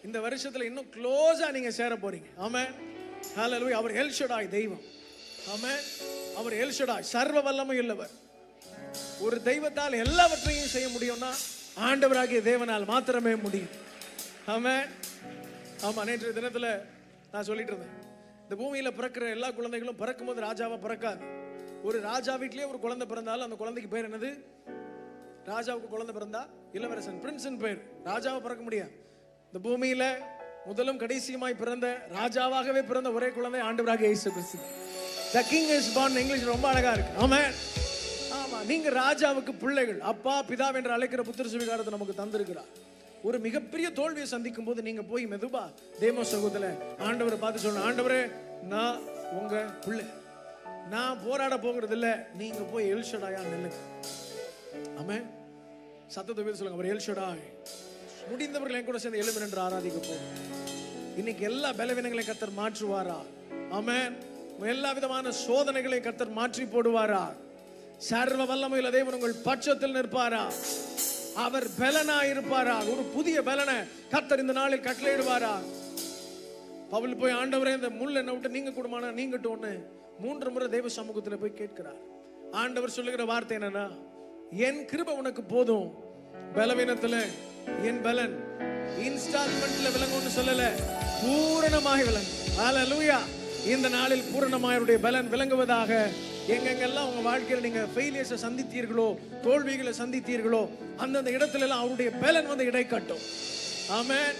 இந்த வருஷத்துல இன்னும் க்ளோஸா நீங்க சேர போறீங்க. ஆமென். ஹல்லேலூயா. அவர் எல் ஷடாய் தெய்வம். ஆமென். அவர் எல் ஷடாய் சர்வ வல்லமை உள்ளவர். ஒரு தெய்வத்தால் எல்லாவற்றையும் செய்ய முடியும்னா ஆண்டவராகிய தேவனால் மாத்திரமே முடியும். ஆமென். ஆமா, நேற்று தினத்துல நான் சொல்லிட்டு இருந்தேன், இந்த பூமியில பிறக்கிற எல்லா குழந்தைகளும் பிறக்கும் போது ராஜாவா பிறக்காது. ஒரு ராஜா வீட்லயே ஒரு குழந்தை பிறந்தாலும் அந்த குழந்தைக்கு பேர் என்னது? ராஜாவுக்கு குழந்தை பிறந்தா இளவரசன், பிரின்சன் பேர். ராஜாவை பிறக்க முடியாது. இந்த பூமியில முதலும் கடைசியுமாய் பிறந்த ராஜாவாகவே பிறந்த ஒரே குழந்தை ஆண்டவராகிய இயேசு கிறிஸ்து. The king is born. English ரொம்ப அழகா இருக்கு. ஆமென். ஆமா, நீங்க ராஜாவுக்கு பிள்ளைகள். அப்பா பிதா என்று அழைக்கிற புத்திர சுவிகாரத்தை நமக்கு தந்திருக்கிறார். ஒரு மிகப்பெரிய தோல்வியை சந்திக்கும் போது நீங்க போய் மெதுவா தேம சகோதரத்துல ஆண்டவரை பார்த்து சொல்லணும், ஆண்டவரே நான் உங்க பிள்ளை, நான் போராட போகிறது இல்ல, நீங்க போய் எல் ஷடாயா நில்லுங்க. ஆமென். சத்தத்தை பேர் சொல்லுங்க, அவர் எல் ஷடாய். முடிந்தவர்கள் என் கூட சேர்ந்து எழுந்து நின்று ஆராதிக்க போகும். இன்னைக்கு எல்லா பலவீனங்களையும் கர்த்தர் மாற்றுவாரா? ஆமென். எல்லா விதமான சோதனைகளை கர்த்தர் மாற்றி போடுவாரா? சர்வ வல்லமையுள்ள தேவன் உங்கள் பட்சத்தில் நிற்பாரா? அவர் பலனா இருப்பாரா? ஒரு புதிய பலனை கர்த்தர் இந்த நாளில் கட்டளையிடுவாரா? பவுல் போய் ஆண்டவரே இந்த முள் என்ன விட்டு நீங்க கூடுமானா நீங்கட்டோன்னு 3 முறை தேவ சமூகத்தில் போய் கேட்கிறார். ஆண்டவர் சொல்லுகிற வார்த்தை என்னன்னா, என் கிருபை உனக்கு போதும், பலவீனத்துல என் பலன் இன்ஸ்டால்மெண்ட்ல விளங்கும்னு சொல்லல, பூரணமாக விளங்கும். ஹல்லேலூயா. இந்த நாளில் பூரணமாயருடைய பலன் விளங்குவதாக. எங்கெங்கெல்லாம் உங்க வாழ்க்கையில் நீங்க ஃபெயிலியர்ஸை சந்தித்தீர்களோ, தோல்விகளை சந்தித்தீர்களோ, அந்தந்த இடத்துல எல்லாம் அவருடைய பலன் வந்து இடை கட்டும். ஆமென்.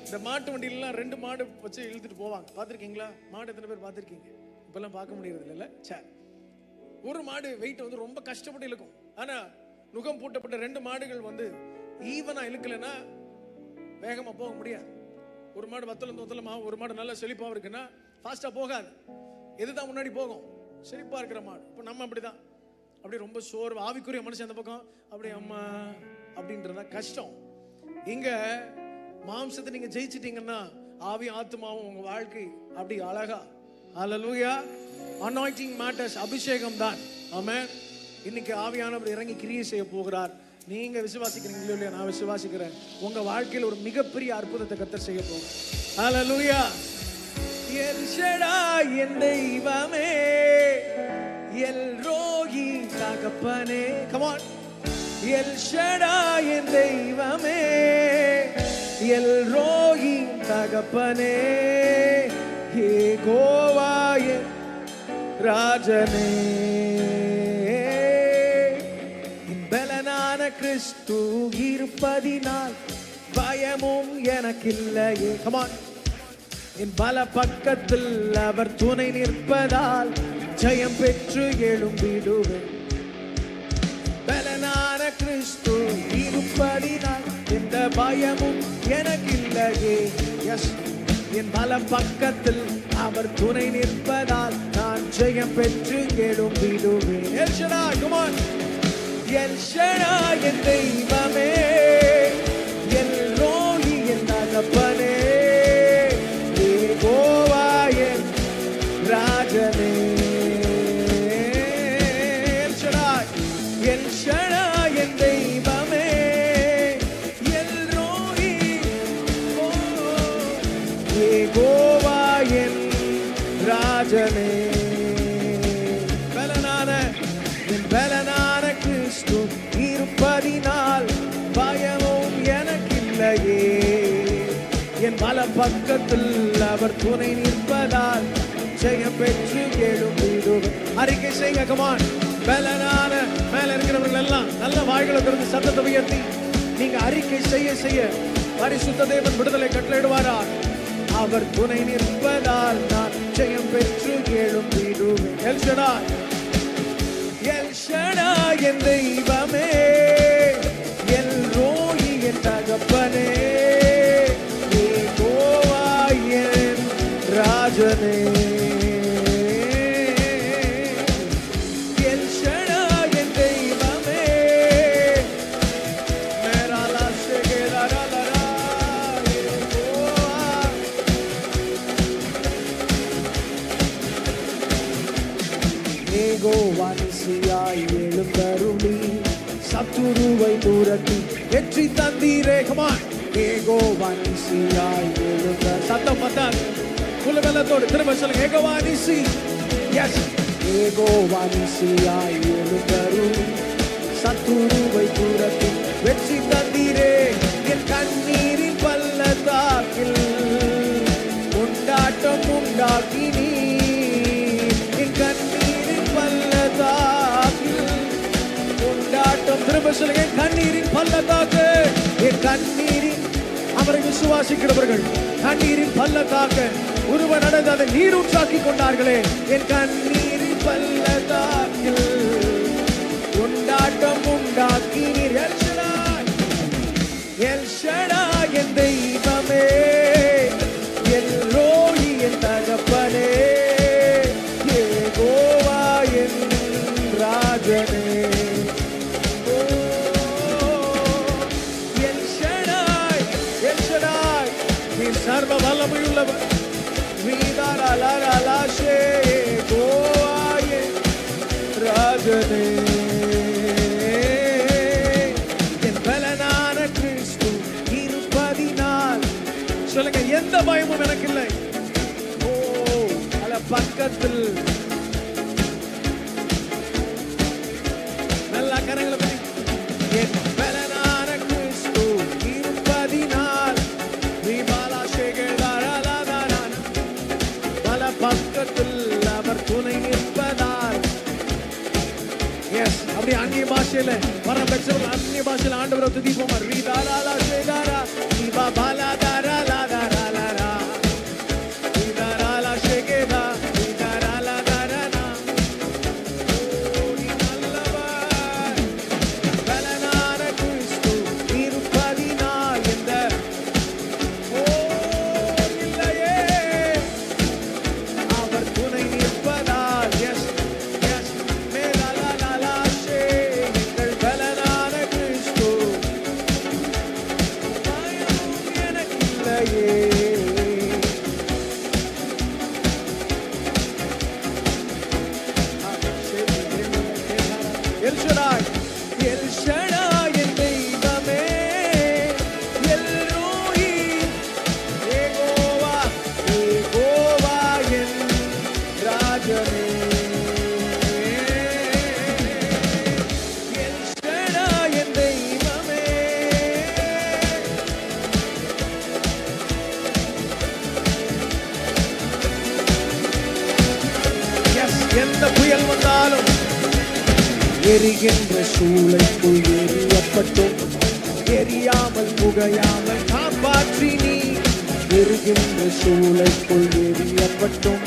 இந்த மாட்டு வண்டியிலாம் 2 மாடு வச்சு இழுத்துட்டு போவாங்க, பார்த்துருக்கீங்களா? மாடு எத்தனை பேர் பார்த்துருக்கீங்க? இப்பெல்லாம் பார்க்க முடியறது இல்லைல்ல. சரி, ஒரு மாடு வெயிட் வந்து ரொம்ப கஷ்டப்பட்டு இழுக்கும். ஆனா நுகம் பூட்டப்பட்ட 2 மாடுகள் வந்து ஈவனா இழுக்கலைன்னா வேகமா போக முடியாது. ஒரு மாடு வத்தலமா, ஒரு மாடு நல்லா செழிப்பாக இருக்குன்னா ஃபாஸ்டா போகாது. எதுதான் முன்னாடி போகும்? செழிப்பா இருக்கிற மாடு. இப்போ நம்ம அப்படிதான், அப்படி ரொம்ப சோர்வு ஆவிக்குரிய மனுஷன் அந்த பக்கம் அப்படி அம்மா அப்படின்றதா கஷ்டம். இங்க மாம்சத்தை நீங்க ஜெயிச்சிட்டீங்கன்னா ஆவி ஆத்மாவும் உங்க வாழ்க்கை அப்படி அழகா. ஹல்லேலூயா. Anointing matters. அபிஷேகம் தான். ஆமென். இன்னைக்கு ஆவியானவர் இறங்கி கிரியை செய்ய போகிறார். நீங்க விசுவாசிக்கிறீங்களோ இல்லையா? நான் விசுவாசிக்கிறேன். உங்க வாழ்க்கையில் ஒரு மிகப்பெரிய அற்புதத்தை கர்த்தர் செய்ய போகிறார். ஹல்லேலூயா. எல் ஷடாய் என் தெய்வமே, எல் ரோகி தகப்பனே. Come on. எல் ஷடாய் என் தெய்வமே, எல் ரோகி தகப்பனே, யெகோவாயே ராஜனே. என் பலனான கிறிஸ்து இருப்பதினால் பயமும் எனக்கில்லையே. Come on. என் பல பக்கத்தில் அவர் துணை நிற்பதால் ஜெயம் பெற்று எழும்பிடுவேன். பலனான கிறிஸ்து இருப்பதினால் எந்த பயமும் எனக்கில்லையே. எஸ், என் பல பக்கத்தில் அவர் துணை நிற்பதால் நான் ஜெயம் பெற்று எழும்பிடுவேன். El Shaddai, come on. El Shaddai என் தெய்வமே, எல் ரோயி என் தகப்பனே, யெகோவாயே ராஜனே. எல் ஷடாய், எல் ஷடாய் என் தெய்வமே, எல் ரோயி, யெகோவாயே ராஜனே. பலனான கிறிஸ்து இருப்பதினால் பயமும் எனக்கில்லையே. என் பல பக்கத்தில் அவர் துணை நிற்பதால் ஜெயம் பெற்று எழும்பிடுவேன். அறிக்கை செய்யுங்க. Come on. பலனான மேல இருக்கிறவர்கள் எல்லாம் நல்ல வாய்களை திறந்து சத்தத்தை உயர்த்தி நீங்க அறிக்கை செய்ய செய்ய பரிசுத்த தேவன் விடுதலை கட்டளையிடுவாரா. அவர் துணை நிற்பதால் நான் ஜெயம் பெற்று எழும்பிடுவேன். எல் ஷடாய், எல் ஷடாய் என் தெய்வமே, எல் ரோயி என் தகப்பனே, யெகோவாயே ராஜனே. எல் ஷடாய் என் தெய்வமே, மேராலா ஷெகேராலா, யெகோவா நிசியாய் எழுந்தருளி சத்துருவை துரத்தி வெற்றி தந்தீரே. Come on. யெகோவா நிசியாய் எழுந்த சத்தம் வந்தால் குலவெல்லத்தோடு திரும்ப சொல்லுங்க. யெகோவா நிசி. எஸ், யெகோவா நிசியாய் எழுந்தருளி சத்துருவை துரத்தி வெற்றி தந்தீரே. என் கண்ணீரின் பள்ளத்தாக்கில் கொண்டாட்டம் உண்டாக்கினீ. என் கண்ணீரின் பள்ளத்தாக்கில் கொண்டாட்டம். திரும்ப சொல்லுங்க. கண்ணீரின் பள்ளத்தாக்கு. என் கண்ணீரின், அவரை விசுவாசிக்கிறவர்கள் கண்ணீரின் பள்ளத்தாக்கு உருவ நடந்து அதை நீரூற்றாக்கி கொண்டார்களே. என் கண்ணீரின் பள்ளத்தாக்கில் கொண்டாட்டம் உண்டாக்கினீர். எல் ஷடாய், எல் ஷடாய் என் தெய்வமே, எல் ரோயி என் தகப்பனே, யெகோவாயே ராஜனே. எல் ஷடாய், எல் ஷடாய் நீ சர்வ வல்லமையுள்ளவர். வீதாரா ஷே யெகோவாயே ராஜனே. என் பலனான கிறிஸ்து இருப்பதினால் சொல்லுங்க. எந்த பயமும் எனக்கு இல்லை. ஓ, பல பக்கத்தில் நல்ல கரங்களை பற்றி. என் பலனான கிறிஸ்து இருப்பதினால் பல பக்கத்தில் அவர் துணை நிற்பதால். எஸ், அப்படி அந்நிய பாஷையில வர பெற்றவர்கள் அந்நிய பாஷையில ஆண்டவரை துதிப்போமா. ரீதாரா ஷேகாரா நீபா பாலா தாரா லாதாரா லாரா ரீதாரா ஷேகேதா ரீதாரா லாதாரா. ஓ, நீ நல்லவர். பலனான கிறிஸ்து இருப்பதினால் எந்த ஓ இல்லையே. அவர் துணை நிற்பதால். எஸ், எஸ், மேலாலா ஷே எங்கள் பலனான கிறிஸ்து பயமும் எனக்கில்லையே. எல் ஷடாய், எல் ஷடாய் என் தெய்வமே, எல் ரோயி, யெகோவா, யெகோவாயே ராஜனே. எல் ஷடாய் என் தெய்வமே, எரிகின்ற சூளைக்குள் எரியப்பட்டும் எரியாமல் புகையாமல் காப்பாற்றி நீ. எரிகின்ற சூளைக்குள் எரியப்பட்டும்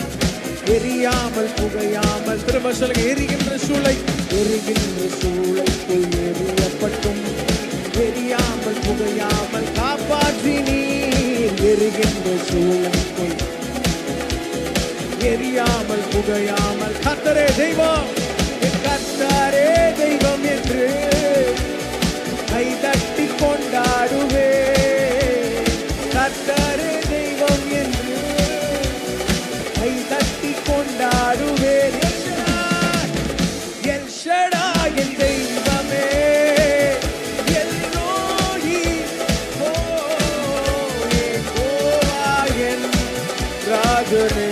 எரியாமல் புகையாமல், திரும்ப சொல்லுங்க, எரிகின்ற சூளை, எரிகின்ற சூளைக்குள் எரியப்பட்டும் எரியாமல் புகையாமல் காப்பாற்றி நீ. எரிகின்ற சூளைக்குள் எரியாமல் புகையாமல், கர்த்தரே தெய்வம், கர்த்தரே தெய்வம் என்று கை தட்டி கொண்டாடுவே. கர்த்தரே தெய்வம் என்று கை தட்டி கொண்டாடுவே. எல் ஷடாய் என் தெய்வமே, எல் ரோயி, ஓ யெகோவா என் ராஜனே.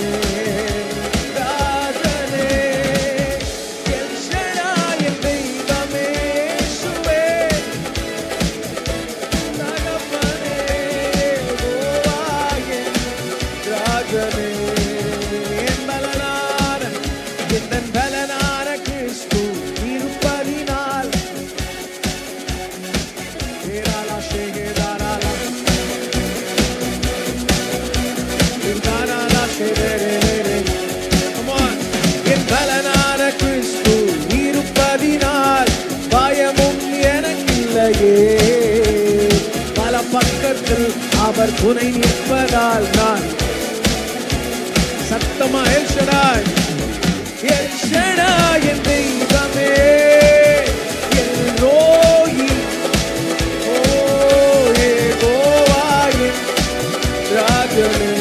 பல பக்கத்தில் அவர் துணை நிற்பதால் நான் சத்தமா எல் ஷடாய், எல் ஷடாய் என் தெய்வமே, எல் ரோயி, ஓ யெகோவா என் ராஜனே.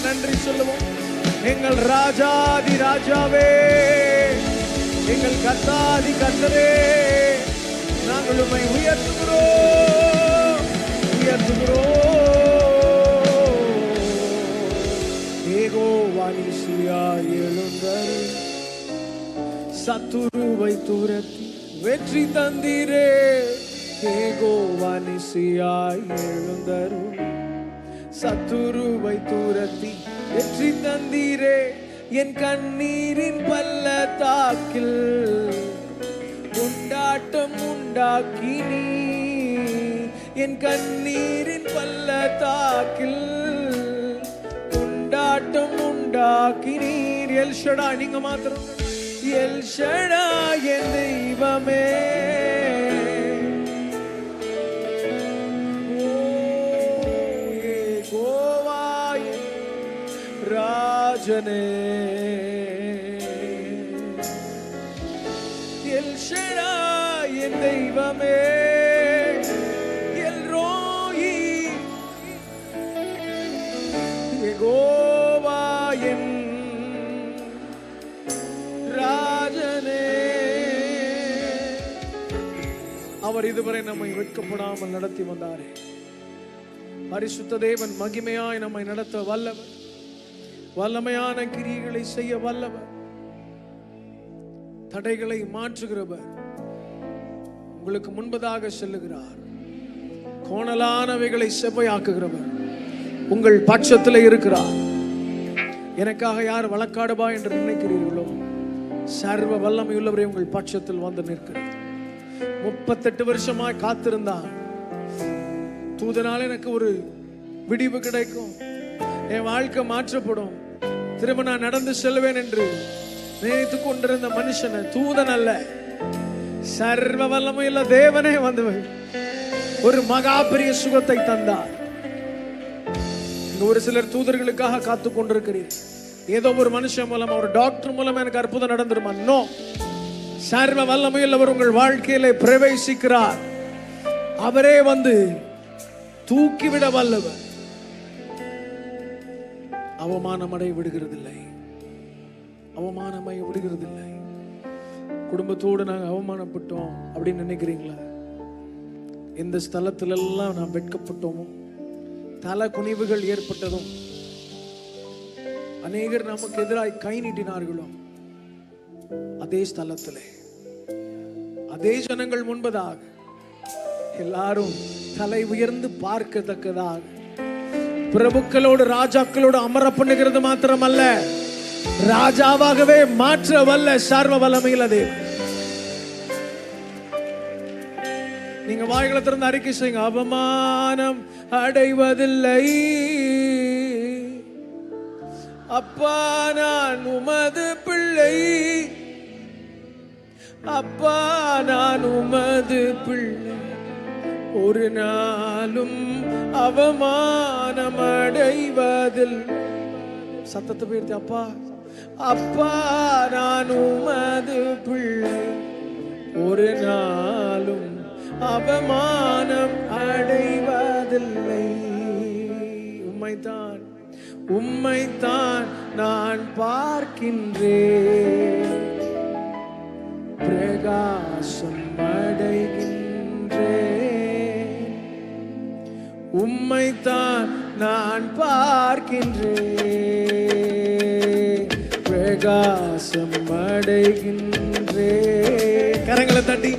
நன்றி சொல்லுவோம். எங்கள் ராஜாதி ராஜாவே, எங்கள் கர்த்தாதி கர்த்தரே, நாங்கள் உம்மை உயர்த்துகிறோம், உயர்த்துகிறோம். யெகோவா நீசியாய் எழுந்தருள், சத்துருவை துரத்தி வெற்றி தந்தீரே. யெகோவா நீசியாய் எழுந்தருள், சத்துருவை துரத்தி வெற்றி தந்தீரே. என் கண்ணீரின் பள்ளத்தாக்கில் கொண்டாட்டம் உண்டாக்கி நீ. என் கண்ணீரின் பள்ளத்தாக்கில் கொண்டாட்டம் உண்டாக்கி நீர். எல் ஷடாய், நீங்க மாத்திரம் எல் ஷடாய் என் தெய்வமே, ராஜனே. எல் ஷடாய் என் தெய்வமே, எல் ரோயி, யெகோவா என் ராஜனே. அவர் இதுவரை நம்மை வெட்கப்படாமல் நடத்தி வந்தாரே. பரிசுத்த தேவன் மகிமையாய் நம்மை நடத்த வல்லவர், வல்லமையான கிரியைகளை செய்ய வல்லவர், தடைகளை மாற்றுகிறவர், உங்களுக்கு முன்பதாக செல்லுகிறார், கோணலானவைகளை செவ்வையாக்குகிறவர் உங்கள் பட்சத்தில் இருக்கிறார். எனக்காக யார் வழக்காடுவா என்று நினைக்கிறீர்களோ, சர்வ வல்லமையுள்ளவரை உங்கள் பட்சத்தில் வந்து நிற்கிறார். 38 வருஷமாய் காத்திருந்தார். தூதனால் எனக்கு ஒரு விடிவு கிடைக்கும், என் வாழ்க்கை மாற்றப்படும், திரும்ப நான் நடந்து செல்வேன் என்று நினைத்து கொண்டிருந்த மனுஷனை, தூதன் அல்ல, சர்வ வல்லமையுள்ள தேவனே வந்து ஒரு மகா பெரிய சுகத்தை தந்தார். ஒரு சிலர் தூதர்களுக்காக காத்து கொண்டிருக்கிறீர். ஏதோ ஒரு மனுஷன் மூலமா, ஒரு டாக்டர் மூலமா எனக்கு அற்புதம் நடந்துருமா? நோ, சர்வ வல்லமையுள்ளவர் உங்கள் வாழ்க்கையிலே பிரவேசிக்கிறார். அவரே வந்து தூக்கிவிட வல்லவர். அவமானமடை விடுகிறதில்லை, அவமானமாய் விடுகிறதில்லை. குடும்பத்தோடு நாங்கள் அவமானப்பட்டோம் அப்படின்னு நினைக்கிறீங்களா? எந்த ஸ்தலத்துல எல்லாம் நாம் வெட்கப்பட்டோமோ, தல குனிவுகள் ஏற்பட்டதும், அநேகர் நமக்கு எதிராய் கை நீட்டினார்களோ, அதே ஸ்தலத்திலே அதே ஜனங்கள் முன்பதாக எல்லாரும் தலை உயர்ந்து பார்க்கத்தக்கதாக பிரபுக்களோடு ராஜாக்களோடு அமர பண்ணுகிறது மாத்திரமல்ல, ராஜாவாகவே மாற்ற வல்ல சர்வ வல்லமையில் அதே. நீங்க வாய்களை திறந்து அறிக்கை செய்யுங்க. அவமானம் அடைவதில்லை அப்பா, நான் உமது பிள்ளை. அப்பா, நான் உமது பிள்ளை. ஒரு நாளும் அவமானம் அடைவதில். சத்தத்தை போயிடுத்து. அப்பா, அப்பா, நான் உமது பிள்ளை. ஒரு நாளும் அவமானம் அடைவதில்லை. உம்மைத்தான் உம்மைத்தான் நான் பார்க்கின்றேன், பிரகாசம் அடைகின்றேன். உம்மைத்தான் நான் பார்க்கின்றேன், பிரகாசம் அடைகின்றேன். கரங்களை தட்டி.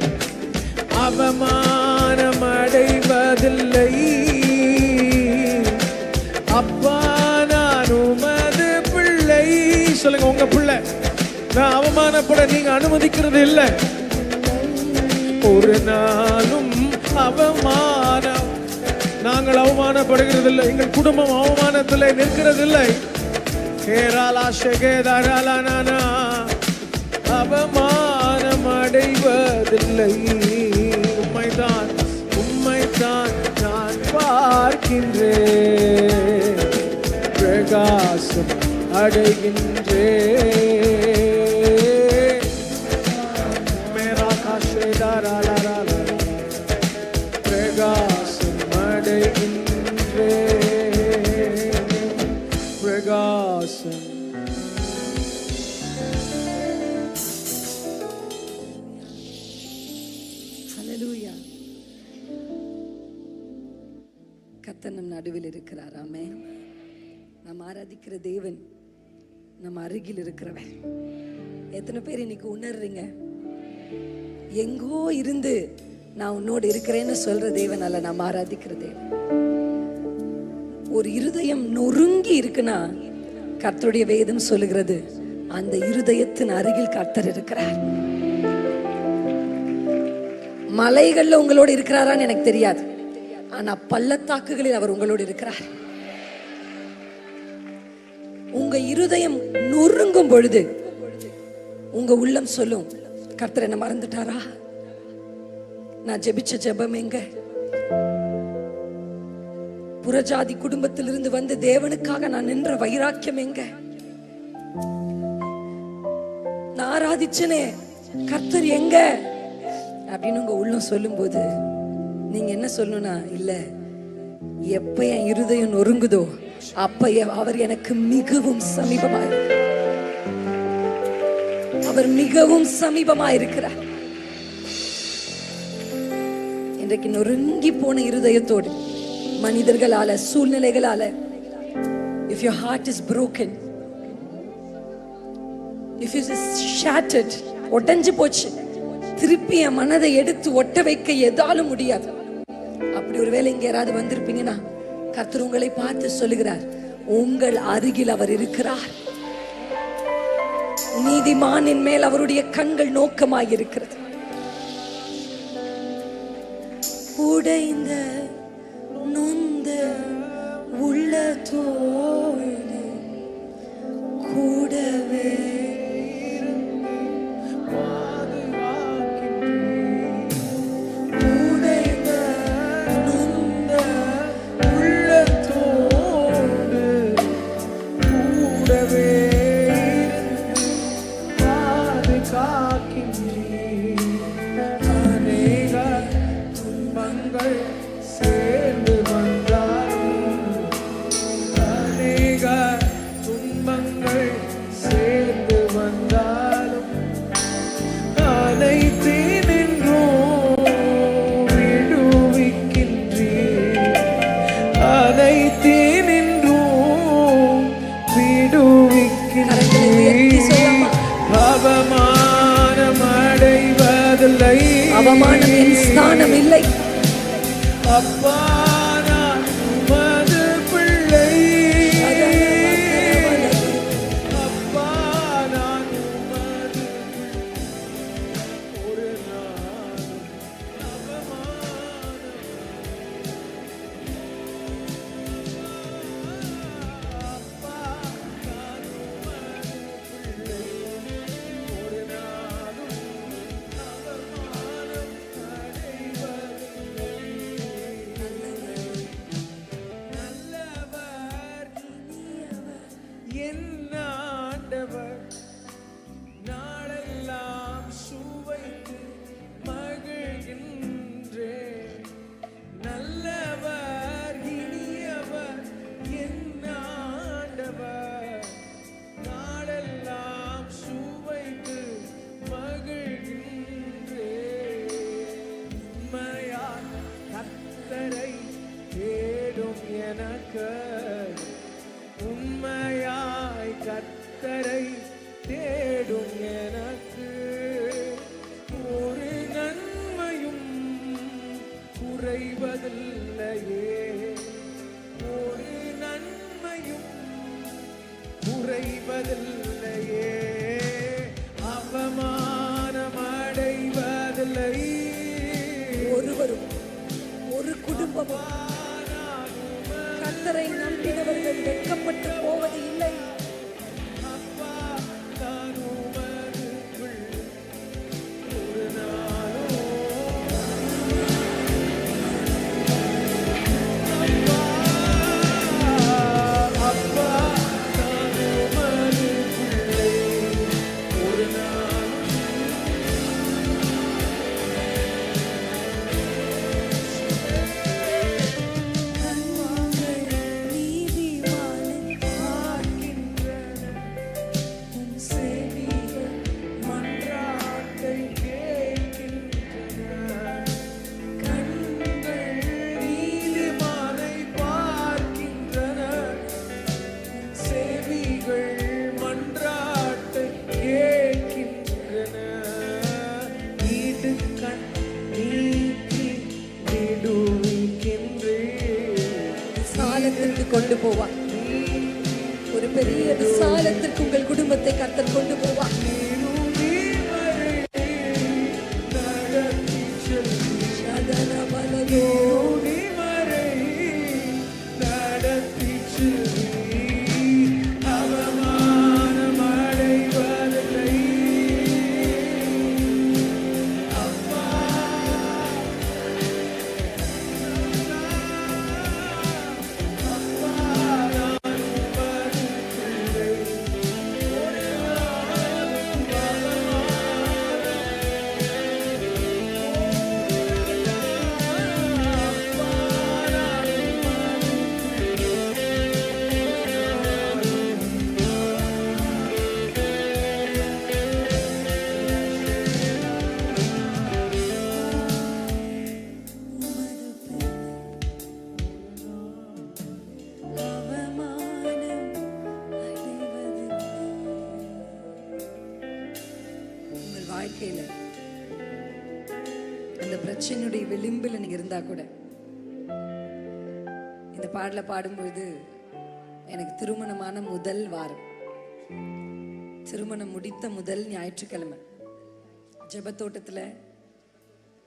அவமானம் அடைவதில்லை அப்பா, நான் உமது பிள்ளை. சொல்லுங்க, உங்க பிள்ளை. நான் அவமானப்பட நீங்க அனுமதிக்கிறது இல்லை. ஒரு நாளும் அவமானம் நாங்கள் அவமானப்படுகிறது இல்லை. எங்கள் குடும்பம் அவமானத்தில் நிற்கிறது இல்லை. அவமானம் அடைவதில்லை. உம்மைத்தான் உம்மைத்தான் நான் பார்க்கின்றேன், பிரகாசம் அடைகின்றேன். மேரா காஷேதாராலா பிரகாசம் அடைகின்றேன், பிரகாசம். கர்த்தர் நம் நடுவில் இருக்கிறார். ஆமென். நாம் ஆராதிக்கிற தேவன் நம்ம அருகில் இருக்கிறவர். எத்தனை பேர் இன்னைக்கு உணர்றீங்க? எங்கோ இருந்து நான் உன்னோடு இருக்கிறேன்னு சொல்ற தேவன் அல்ல, நாம் ஆராதிக்கிற தேவன். ஒரு இருதயம் நொறுங்கி இருக்குன்னா கர்த்தருடைய வேதம் சொல்லுகிறது அந்த இருதயத்தின் அருகில் கர்த்தர் இருக்கிறார். மலைகள்ல உங்களோடு இருக்கிறாரான்னு எனக்கு தெரியாது, ஆனா பள்ளத்தாக்குகளில் அவர் உங்களோடு இருக்கிறார். உங்க இருதயம் நொறுங்கும் பொழுது உங்க உள்ளம் சொல்லும், கர்த்தர் என்ன மறந்துட்டாரா? நான் ஜெபிச்ச ஜெபம் எங்க? புறஜாதி குடும்பத்திலிருந்து வந்து தேவனுக்காக நான் நின்ற வைராக்கியம் எங்க? நான் ஆராதிச்சனே, கர்த்தர் எங்க அப்படின்னு உங்க உள்ளம் சொல்லும் போது நீங்க என்ன சொல்லணும்னா, இல்ல, எப்ப என் இருதயம் நொறுங்குதோ அப்ப அவர் எனக்கு மிகவும் சமீபமாய், அவர் மிகவும் சமீபமாயிருக்கிறார். இன்றைக்கு நொறுங்கி போன இருதயத்தோடு மனிதர்களால, சூழ்நிலைகளால, if your heart is broken, if it is shattered, உடைஞ்சு போச்சு, திருப்பி என் மனதை எடுத்து ஒட்ட வைக்க எதாலும் முடியாது. அப்படி ஒருவேளை இங்க யாராவது வந்திருப்பீங்கன்னா கர்த்தர் உங்களை பார்த்து சொல்லுகிறார், உங்கள் அருகில் அவர் இருக்கிறார். நீதிமானின் மேல் அவருடைய கண்கள் நோக்கமாய் இருக்கிறது. உடைந்த நொந்த உள்ளத்தோடு கூடவே அவமானம் என் ஸ்தானம் இல்லை. அப்பா நான் உமது பிள்ளை, அப்பா நான் உமது பிள்ளை, ஒரு நாளும் அவமானம். அப்பா நான் உமது பிள்ளை, ஒரு நாளும் அவமானம் அடைவதில்லை. நல்லவர் என் ஆண்டவர், நாளெல்லாம் சுவைத்து மகிழ்கின்றேன். நல்லவர் இனியவர் என் ஆண்டவர், நாளெல்லாம் சுவைத்து மகிழ்கின்றேன். உண்மையாய் கர்த்தரை தேடும் எனக்கு, உண்மையாய் கர்த்தரை தேடும் எனக்கு, ஒரு நன்மையும் குறைவதில்லையே, ஒரு நன்மையும் குறைவதில்லையே, அவமானம் அடைவதில்லை. ஒருவரும் ஒரு குடும்பமும் கர்த்தரை நம்பினவர்கள் வெட்கப்பட்டு போவது இல்லை. அப்பா நான் உமது பிள்ளை, ஒரு நாளும் அப்பா நான் உமது பிள்ளை, ஒரு நாளும் நீதிமானை பார்க்கின்றன, உம் செவிகள் மன்றாட்டை கேட்கின்றன. கண்கள் நீதிமானை பார்க்கின்றன, உம் செவிகள் மன்றாட்டை கேட்கின்றன. இடுக்கண் நீக்கி விடுவிக்கின்றேன். விசாலத்திற்கு கொண்டு போவார். ஒரு பெரிய விசாலத்திற்கு உங்கள் குடும்பத்தை கர்த்தர் கொண்டு போவார். சதன பலகோ வாழ்க்கையில அந்த பிரச்சனையுடைய விளிம்பில் நீங்க இருந்தா கூட இந்த பாடல பாடும்போது எனக்கு திருமணமான முதல் வாரம், திருமணம் முடித்த முதல் ஞாயிற்றுக்கிழமை ஜெபத்தோட்டத்துல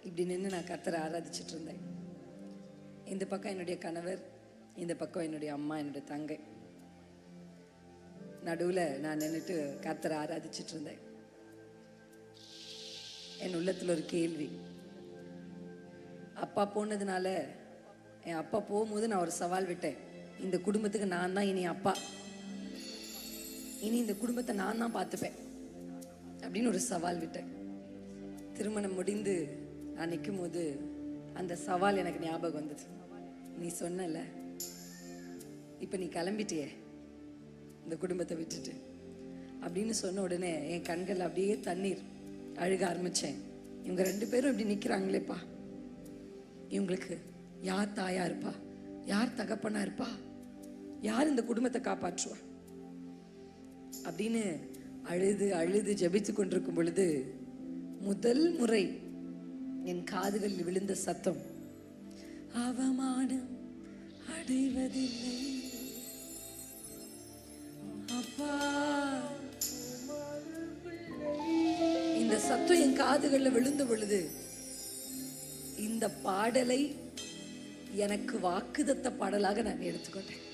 இப்படி நின்று நான் கர்த்தரை ஆராதிச்சிட்டு இருந்தேன். இந்த பக்கம் என்னுடைய கணவர், இந்த பக்கம் என்னுடைய அம்மா, என்னுடைய தங்கை, நடுவில் நான் நின்றுட்டு கர்த்தரை ஆராதிச்சிட்டு இருந்தேன். என் உள்ளத்தில் ஒரு கேள்வி. அப்பா போனதுனால, என் அப்பா போகும்போது நான் ஒரு சவால் விட்டேன். இந்த குடும்பத்துக்கு நான் தான் இனி அப்பா, இனி இந்த குடும்பத்தை நான் தான் பார்த்துப்பேன் அப்படின்னு ஒரு சவால் விட்டேன். திருமணம் முடிந்து நான் நிற்கும் போது அந்த சவால் எனக்கு ஞாபகம் வந்தது. நீ சொன்னல, இப்போ நீ கிளம்பிட்டியே இந்த குடும்பத்தை விட்டுட்டு அப்படின்னு சொன்ன உடனே என் கண்கள் அப்படியே தண்ணீர் அழுக ஆரம்பிச்சேன். இவங்க 2 பேரும் இப்படி நிற்கிறாங்களேப்பா, இவங்களுக்கு யார் தாயா இருப்பா, யார் தகப்பனா இருப்பா, யார் இந்த குடும்பத்தை காப்பாற்றுவா அப்படின்னு அழுது அழுது ஜெபித்து கொண்டிருக்கும் பொழுது முதல் முறை என் காதுகளில் விழுந்த சத்தம், அவமானம் அடைவதில்லை அப்பா. இந்த சத்தம் என் காதுகளில் விழுந்த பொழுது இந்த பாடலை எனக்கு வாக்குதத்த பாடலாக நான் எடுத்துக்கொண்டேன்.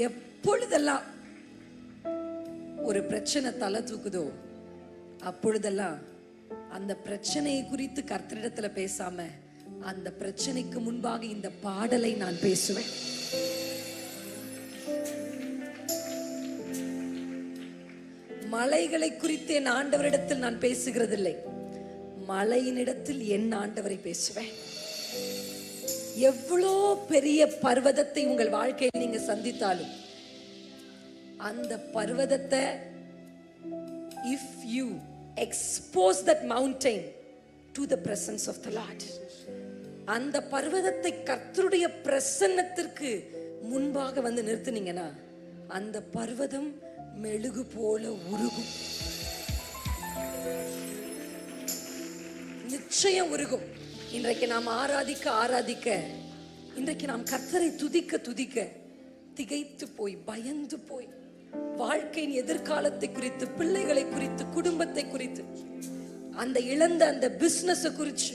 எப்பொழுதெல்லாம் ஒரு பிரச்சனை தலை தூக்குதோ அப்பொழுதெல்லாம் அந்த பிரச்சனையை குறித்து கர்த்தரிடத்துல பேசாம அந்த பிரச்சனைக்கு முன்பாக இந்த பாடலை நான் பேசுவேன். மலைகளை குறித்து என் ஆண்டவரிடத்தில் நான் பேசுகிறதில்லை, மலையினிடத்தில் என் ஆண்டவரை பேசுவேன். எவ்வளோ பெரிய பர்வதத்தை உங்கள் வாழ்க்கையில் நீங்க சந்தித்தாலும் அந்த பர்வதத்தை, if you expose that mountain to the presence of the Lord, அந்த பர்வதத்தை கர்த்தருடைய பிரசன்னத்திற்கு முன்பாக வந்து நிறுத்தினீங்கன்னா அந்த பர்வதம் மெழுகு போல உருகும். நிச்சயம் உருகும். இன்றைக்கு நாம் ஆராதிக்க இன்றைக்கு நாம் கர்த்தரை துதிக்க திகைத்து போய் பயந்து போய் வாழ்க்கையின் எதிர்காலத்தை குறித்து, பிள்ளைகளை குறித்து, குடும்பத்தை குறித்து, அந்த இழந்த அந்த பிசினஸ் குறித்து,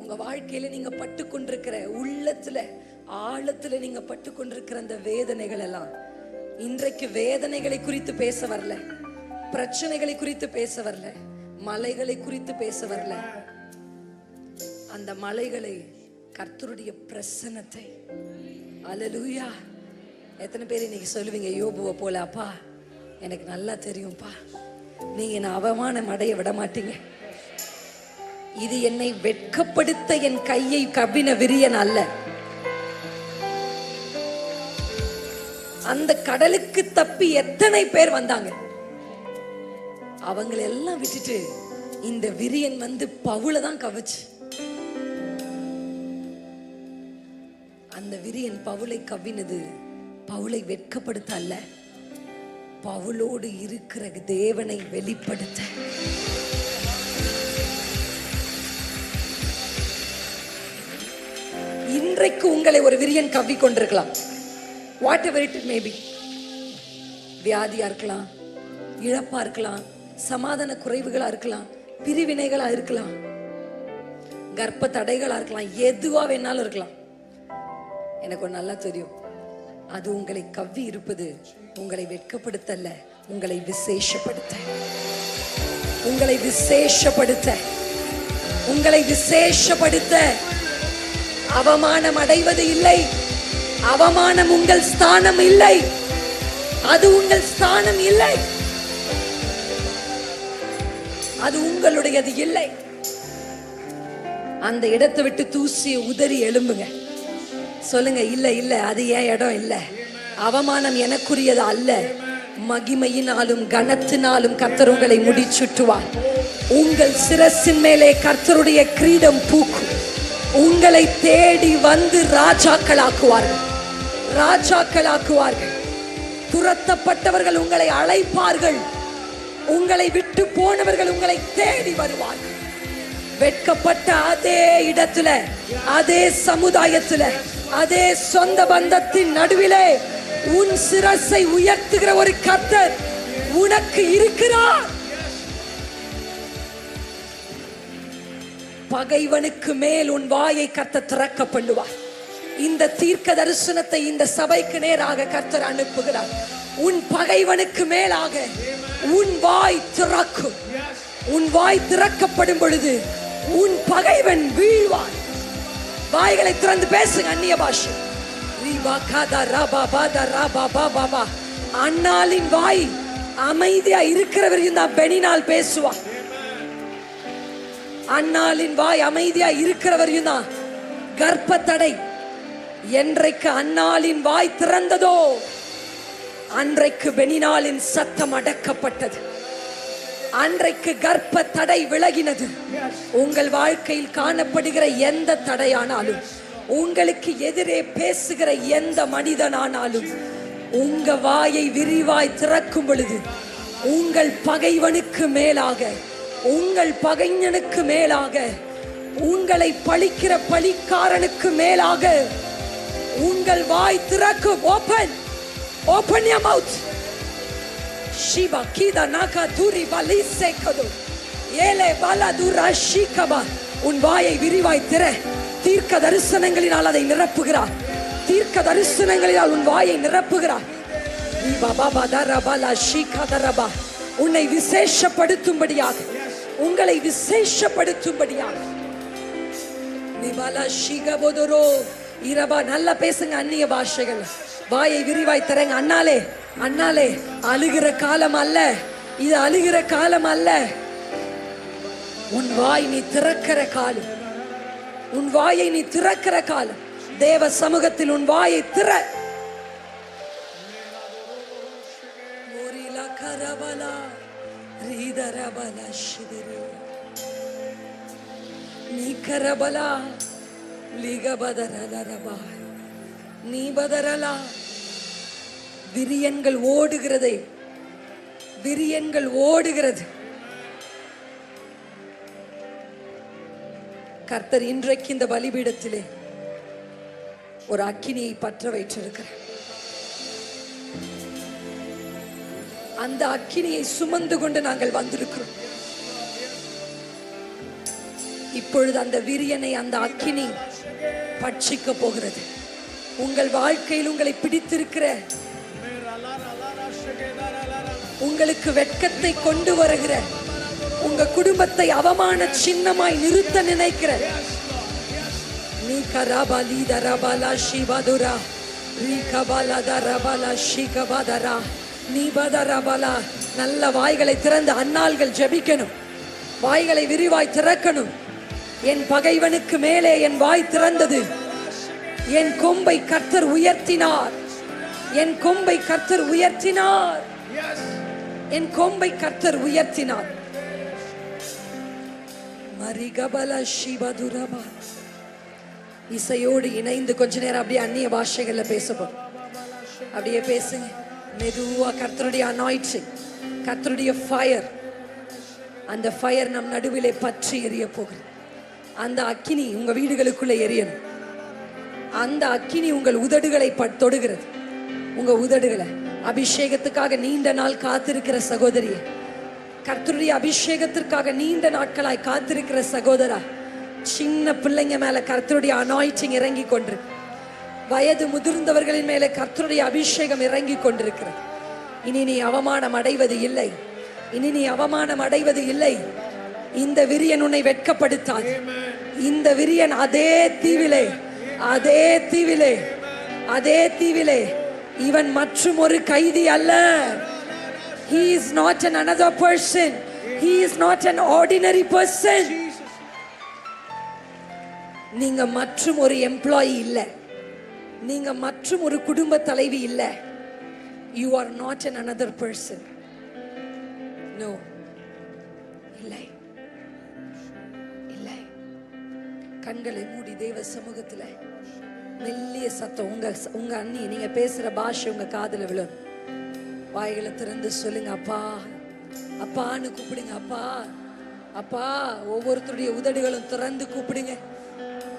உங்க வாழ்க்கையில நீங்க பட்டு கொண்டிருக்கிற உள்ளத்துல ஆழத்துல நீங்க பட்டு கொண்டிருக்கிற அந்த வேதனைகள் எல்லாம் இன்றைக்கு வேதனைகளை குறித்து பேச வரல, பிரச்சனைகளை குறித்து பேச வரல, மலைகளை குறித்து பேச வரல. அந்த மலைகளை கர்த்தருடைய பிரசன்னத்தை, அல்லேலூயா. எத்தனை பேர் இன்னைக்கு சொல்லுவீங்க யோபுவை போல, அப்பா எனக்கு நல்லா தெரியும்பா, நீங்க என்ன அவமானம் அடைய விட மாட்டீங்க, இது என்னை வெட்கப்படுத்த என் கையை கவ்வின விரியன் அல்ல. அந்த கடலுக்கு தப்பி எத்தனை பேர் வந்தாங்க, அவங்களை எல்லாம் விட்டுட்டு இந்த விரியன் வந்து பவுலை தான் கவிச்சு. அந்த விரியன் பவுலை கவ்வினது பவுலை வெட்கப்படுத்த அல்ல, பவுலோடு இருக்கிற தேவனை வெளிப்படுத்த. இன்றைக்கு உங்களை ஒரு விரியன் கவ்வி கொண்டிருக்கலாம். Whatever it may be. வியாதியா இருக்கலாம், இழப்பா இருக்கலாம், சமாதான குறைவுகளா இருக்கலாம், பிரிவினைகளா இருக்கலாம், கர்ப்ப தடைகளா இருக்கலாம், எதுவா வேணாலும் இருக்கலாம். எனக்கு ஒரு நல்லா தெரியும், அது உங்களை கவ்வி இருப்பது உங்களை வெட்கப்படுத்தல்ல, உங்களை விசேஷப்படுத்த, உங்களை விசேஷப்படுத்த, உங்களை விசேஷப்படுத்த. அவமானம் அடைவது இல்லை, அவமானம் உங்கள் ஸ்தானம் இல்லை, அது உங்கள் ஸ்தானம் இல்லை, அது உங்களுடையது இல்லை. அந்த இடத்தை விட்டு தூசியை உதறி எழும்புங்க, சொல்லுங்க, இல்ல இல்ல அது ஏன் இடம் இல்ல, அவமானம் எனக்குரியது அல்ல, மகிமையினாலும் கனத்தினாலும் கர்த்தர் உங்களை முடிச்சுட்டுவார். உங்கள் சிரசின் மேலே கர்த்தருடைய கிரீடம் பூக்கும். உங்களை தேடி வந்து ராஜாக்களாக்குவார்கள், ராஜாக்களாக்குவார்கள். துரத்தப்பட்டவர்கள் உங்களை அழைப்பார்கள், உங்களை விட்டு போனவர்கள் உங்களை தேடி வருவார்கள். வெட்கப்பட்ட அதே இடத்துல, அதே சமுதாயத்துல, அதே சொந்த பந்தத்தின் நடுவிலே உன் சிரசை உயர்த்துகிற ஒரு கர்த்தர் உனக்கு இருக்கிறார். பகைவனுக்கு மேல் உன் வாயை கர்த்தர் திறக்க பண்ணுவார். இந்த தீர்க்க தரிசனத்தை இந்த சபைக்கு நேராக கர்த்தர் அனுப்புகிறார். உன் பகைவனுக்கு மேலாக உன் வாய் திறக்கும். உன் வாய் திறக்கப்படும் பொழுது உன் பகைவன் வீழ்வான். வாய்களை திறந்து பேசுங்க அந்நிய பாஷை. அண்ணாளின் வாய் அமைதியா இருக்கிறவரையும் தான் பெனினால் பேசுவான். அண்ணாளின் வாய் அமைதியா இருக்கிறவரையும் தான் கர்ப்ப தடை. என்றைக்கு அண்ணாளின் வாய் திறந்ததோ அன்றைக்கு பெனினாலின் சத்தம் அடக்கப்பட்டது. அன்றைக்கு கர்ப்ப தடை விலகினது. உங்கள் வாழ்க்கையில் காணப்படுகிற எந்த தடையானாலும், உங்களுக்கு எதிரே பேசுகிற எந்த மனிதனானாலும், உங்க வாயை விரிவாய் திறக்கும் பொழுது உங்கள் பகைவனுக்கு மேலாக உங்கள் பகைஞனுக்கு மேலாக, உங்களை பழிக்கிற பழிக்காரனுக்கு மேலாக உங்கள் வாய் திறக்கும். Open your mouth. ஷிபா கீதா நாகா தூரி பலிசே கது ஏலே பல துராஷிகபா. உன் வாயை விரிவாய் திற. தீர்க்க தரிசனங்களினால் அதை நிரப்புகிறார். தீர்க்க தரிசனங்களினால் உன் வாயை நிரப்புகிறார். உன்னை விசேஷப்படுத்தும்படியாக, உங்களை விசேஷப்படுத்தும்படியாக. நல்லா பேசுங்க அந்நிய பாஷைகள். வாயை விரிவாய் தரங்க. அண்ணாலே அண்ணாலே, அழுகிற காலம் அல்ல இது, அழுகிற காலம் அல்ல. உன் வாய் நீ திறக்கிற காலம், உன் வாயை நீ திறக்கிற காலம். தேவ சமூகத்தில் உன் வாயை திற. நீ பதறலா. விரியன்கள் ஓடுகிறதை, விரியன்கள் ஓடுகிறது. கர்த்தர் இன்றைக்கு இந்த பலிபீடத்திலே ஒரு அக்கினியை பற்ற வைத்திருக்கிறார். அந்த அக்கினியை சுமந்து கொண்டு நாங்கள் வந்திருக்கிறோம். இப்பொழுது அந்த விரியனை அந்த அக்கினி பட்சிக்க போகிறது. உங்கள் வாழ்க்கையில் உங்களை பிடித்திருக்கிற, உங்களுக்கு வெட்கத்தை கொண்டு வருகிற, உங்க குடும்பத்தை அவமான சின்னமாய் நிறுத்த நினைக்கிற, நீ கராபாலி தரபாலா ஷிவதுரா ரீகபாலா தரபாலா ஷிகபாதரா நீ பதரபாலா. நல்ல வாய்களை திறந்து அன்னாள்கள் ஜெபிக்கணும். வாய்களை விரிவாய் திறக்கணும். என் பகைவனுக்கு மேலே என் வாய் திறந்தது. என் கொம்பை கர்த்தர் உயர்த்தினார். என் கொம்பை கர்த்தர் உயர்த்தினார். என் கொம்பை கர்த்தர் உயர்த்தினார். மரிகபல ஷிபதுரபா. இசையோடு இணைந்து கொஞ்ச நேரம் அப்படியே அந்நிய பாஷைகள்ல பேசப்போம். அப்படியே பேசுங்க மெதுவா. கர்த்தருடைய அனாயிண்டிங், கர்த்தருடைய ஃபயர், அந்த ஃபயர் நம் நடுவிலே பற்றி எரிய போகிறது. அந்த அக்கினி உங்க வீடுகளுக்குள்ள எரியணும். அந்த அக்கினி உங்கள் உதடுகளை தொடுகிறது. உங்க உதடுகளை அபிஷேகத்துக்காக நீண்ட நாள் காத்திருக்கிற சகோதரியே, கர்த்தருடைய அபிஷேகத்திற்காக நீண்ட நாட்களாய் காத்திருக்கிற சகோதரா, சின்ன பிள்ளைங்க மேல கர்த்தருடைய அனாயிண்டிங் இறங்கி கொண்டிருக்கு. வயது முதிர்ந்தவர்களின் மேலே கர்த்தருடைய அபிஷேகம் இறங்கி கொண்டிருக்கிறது. இனி நீ அவமானம் அடைவது இல்லை. இனி நீ அவமானம் அடைவது இல்லை. இந்த விரியன் உன்னை வெட்கப்படுத்தாது. இந்த விரியன் அதே தீவிலே, அதே தீவிலே, அதே தீவிலே. இவன் மற்றும் ஒரு கைதி அல்ல. He is not an another person. He is not an ordinary person. நீங்க மற்றும் ஒரு எம்ப்ளாயி இல்ல. நீங்க மற்றும் ஒரு குடும்ப தலைவி இல்ல. You are not an another person. No. இல்லை, இல்லை. கண்களை மூடி தேவ சமூகத்துல மெல்லிய சத்தம். உங்க அண்ணி நீங்க பேசுற பாஷை உங்க காதுல விழும். வாய்களை திறந்து சொல்லுங்க, அப்பா அப்பான்னு கூப்பிடுங்க. அப்பா அப்பா. ஒவ்வொருத்தருடைய உதடுகளும் திறந்து கூப்பிடுங்க.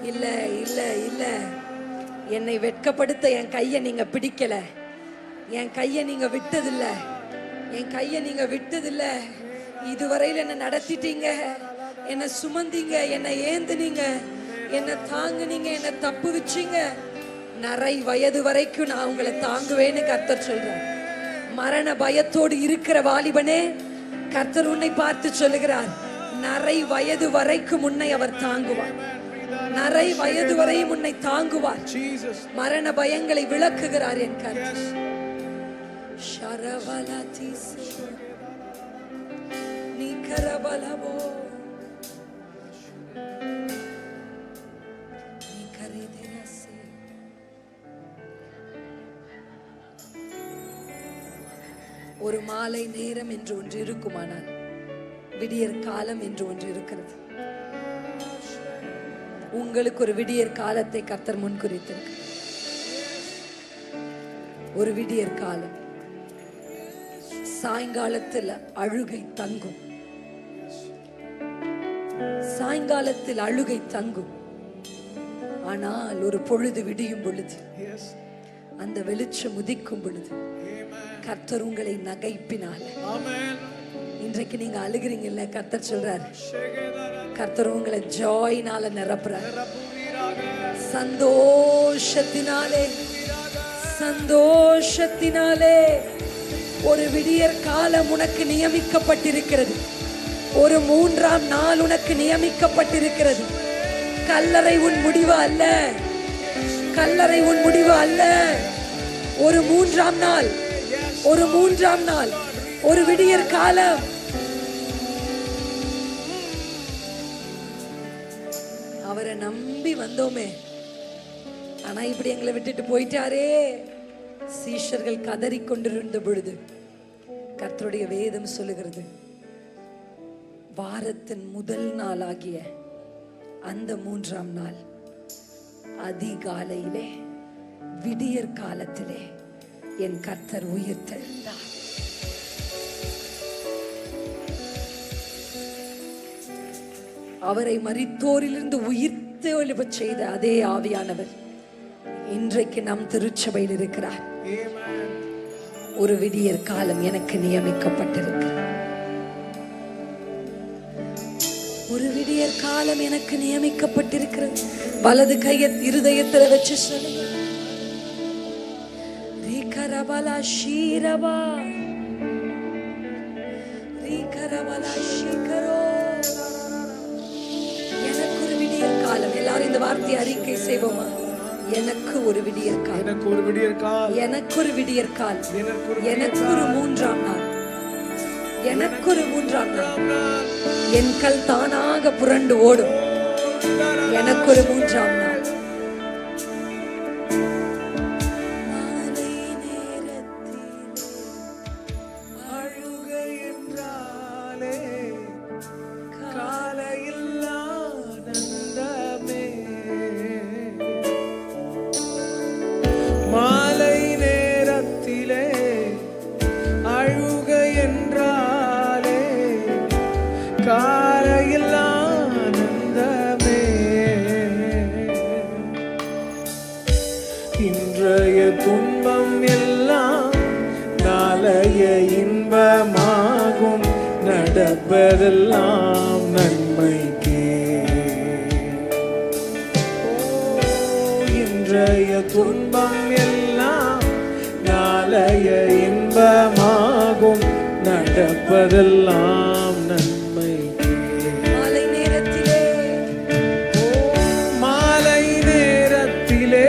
இல்ல இல்ல இல்ல, என்னை வெட்கப்படுத்த என் கையை நீங்க பிடிக்கல. என் கையை நீங்க விட்டதில்ல. என் கையை நீங்க விட்டதில்ல. இதுவரையில் என்ன நடத்திட்டீங்க, என்ன சுமந்தீங்க, என்ன ஏந்துனீங்க, என்ன தாங்குனீங்க, என்ன தப்பு வச்சீங்க. நரை வயது வரைக்கும் நான் உங்களை தாங்குவேன்னு கர்த்தர் சொல்றார். மரண பயத்தோடு இருக்கிற வாலிபனே, கர்த்தர் உன்னை பார்த்து சொல்லுகிறார், நரை வயது வரைக்கும் உன்னை அவர் தாங்குவார். நரை வயது வரையும் உன்னை தாங்குவார். மரண பயங்களை விளக்குகிறார் என் கர்த்தர். ஒரு மாலை நேரம் என்று ஒன்று இருக்குமானால் விடியற் காலம் என்று ஒன்று இருக்கிறது. உங்களுக்கு ஒரு விடியற் காலத்தை கர்த்தர் முன்குறித்திருக்கிறார். ஒரு விடியற் காலம். சாயங்காலத்தில் அழுகை தங்கும். சாயங்காலத்தில் அழுகை தங்கும், ஆனால் ஒரு பொழுது விடியும் பொழுது, அந்த வெளிச்சம் உதிக்கும் பொழுது கர்த்தர் உங்களை நகைப்பினால. இன்றைக்கு நீங்க அழுகிறீங்கல்ல, கர்த்தர் சொல்றார், கர்த்தர் உங்களை ஜாயினால நிரப்புறார். சந்தோஷத்தினாலே, சந்தோஷத்தினாலே ஒரு விடியற் காலம் உனக்கு நியமிக்கப்பட்டிருக்கிறது. ஒரு 3ஆம் நாள் உனக்கு நியமிக்கப்பட்டிருக்கிறது. கல்லறை உன் முடிவு அல்ல, கல்லறை உன் முடிவு அல்ல. ஒரு 3ஆம் நாள், ஒரு 3ஆம் நாள், ஒரு விடியற் காலம். அவரை நம்பி வந்தோமே, ஆனா இப்படி எங்களை விட்டுட்டு போயிட்டாரே. சீஷர்கள் கதறிக் கொண்டிருந்த பொழுது கர்த்தருடைய வேதம் சொல்லுகிறது, வாரத்தின் முதல் நாளாகிய அந்த 3ஆம் நாள் அதிகாலையிலே, விடியற் காலத்திலே என் கர்த்தர் உயிர்த்தெழுந்தார். அவரை மரித்தோரிலிருந்து உயிர்த்தெழும்பச் செய்த அதே ஆவியானவர் இன்றைக்கு நம் திருச்சபையில் இருக்கிறார். ஒரு விடியற் காலம் எனக்கு நியமிக்கப்பட்டிருக்கு. ஒரு விடியற் காலம் எனக்கு நியமிக்கப்பட்டிருக்கிறது. வலது கையை இருதயத்தில் வச்சு சொல்லுங்க, ரீகரபலா ஷீரபா, ரீகரபலா ஷீகரோ. எனக்கு ஒரு விடியற் காலம். எல்லாரும் இந்த வார்த்தையை அறிக்கை செய்வோமா? எனக்கு ஒரு விடியற் காலம், எனக்கு ஒரு விடியற் காலம், எனக்கு ஒரு விடியற் காலம், எனக்கு ஒரு 3ஆம் நாள், எனக்கு ஒரு 3ஆம் நாள். என் கல் தானாக புரண்டு ஓடும். எனக்கு ஒரு 3ஆம் நாள். இன்றைய துன்பம் எல்லாம் நாளைய இன்பமாகும், நடப்பதெல்லாம் நன்மைக்கே. இன்றைய துன்பம் எல்லாம் நாளைய இன்பமாகும், நடப்பதெல்லாம் நன்மைக்கே. மாலை நேரத்திலே, மாலை நேரத்திலே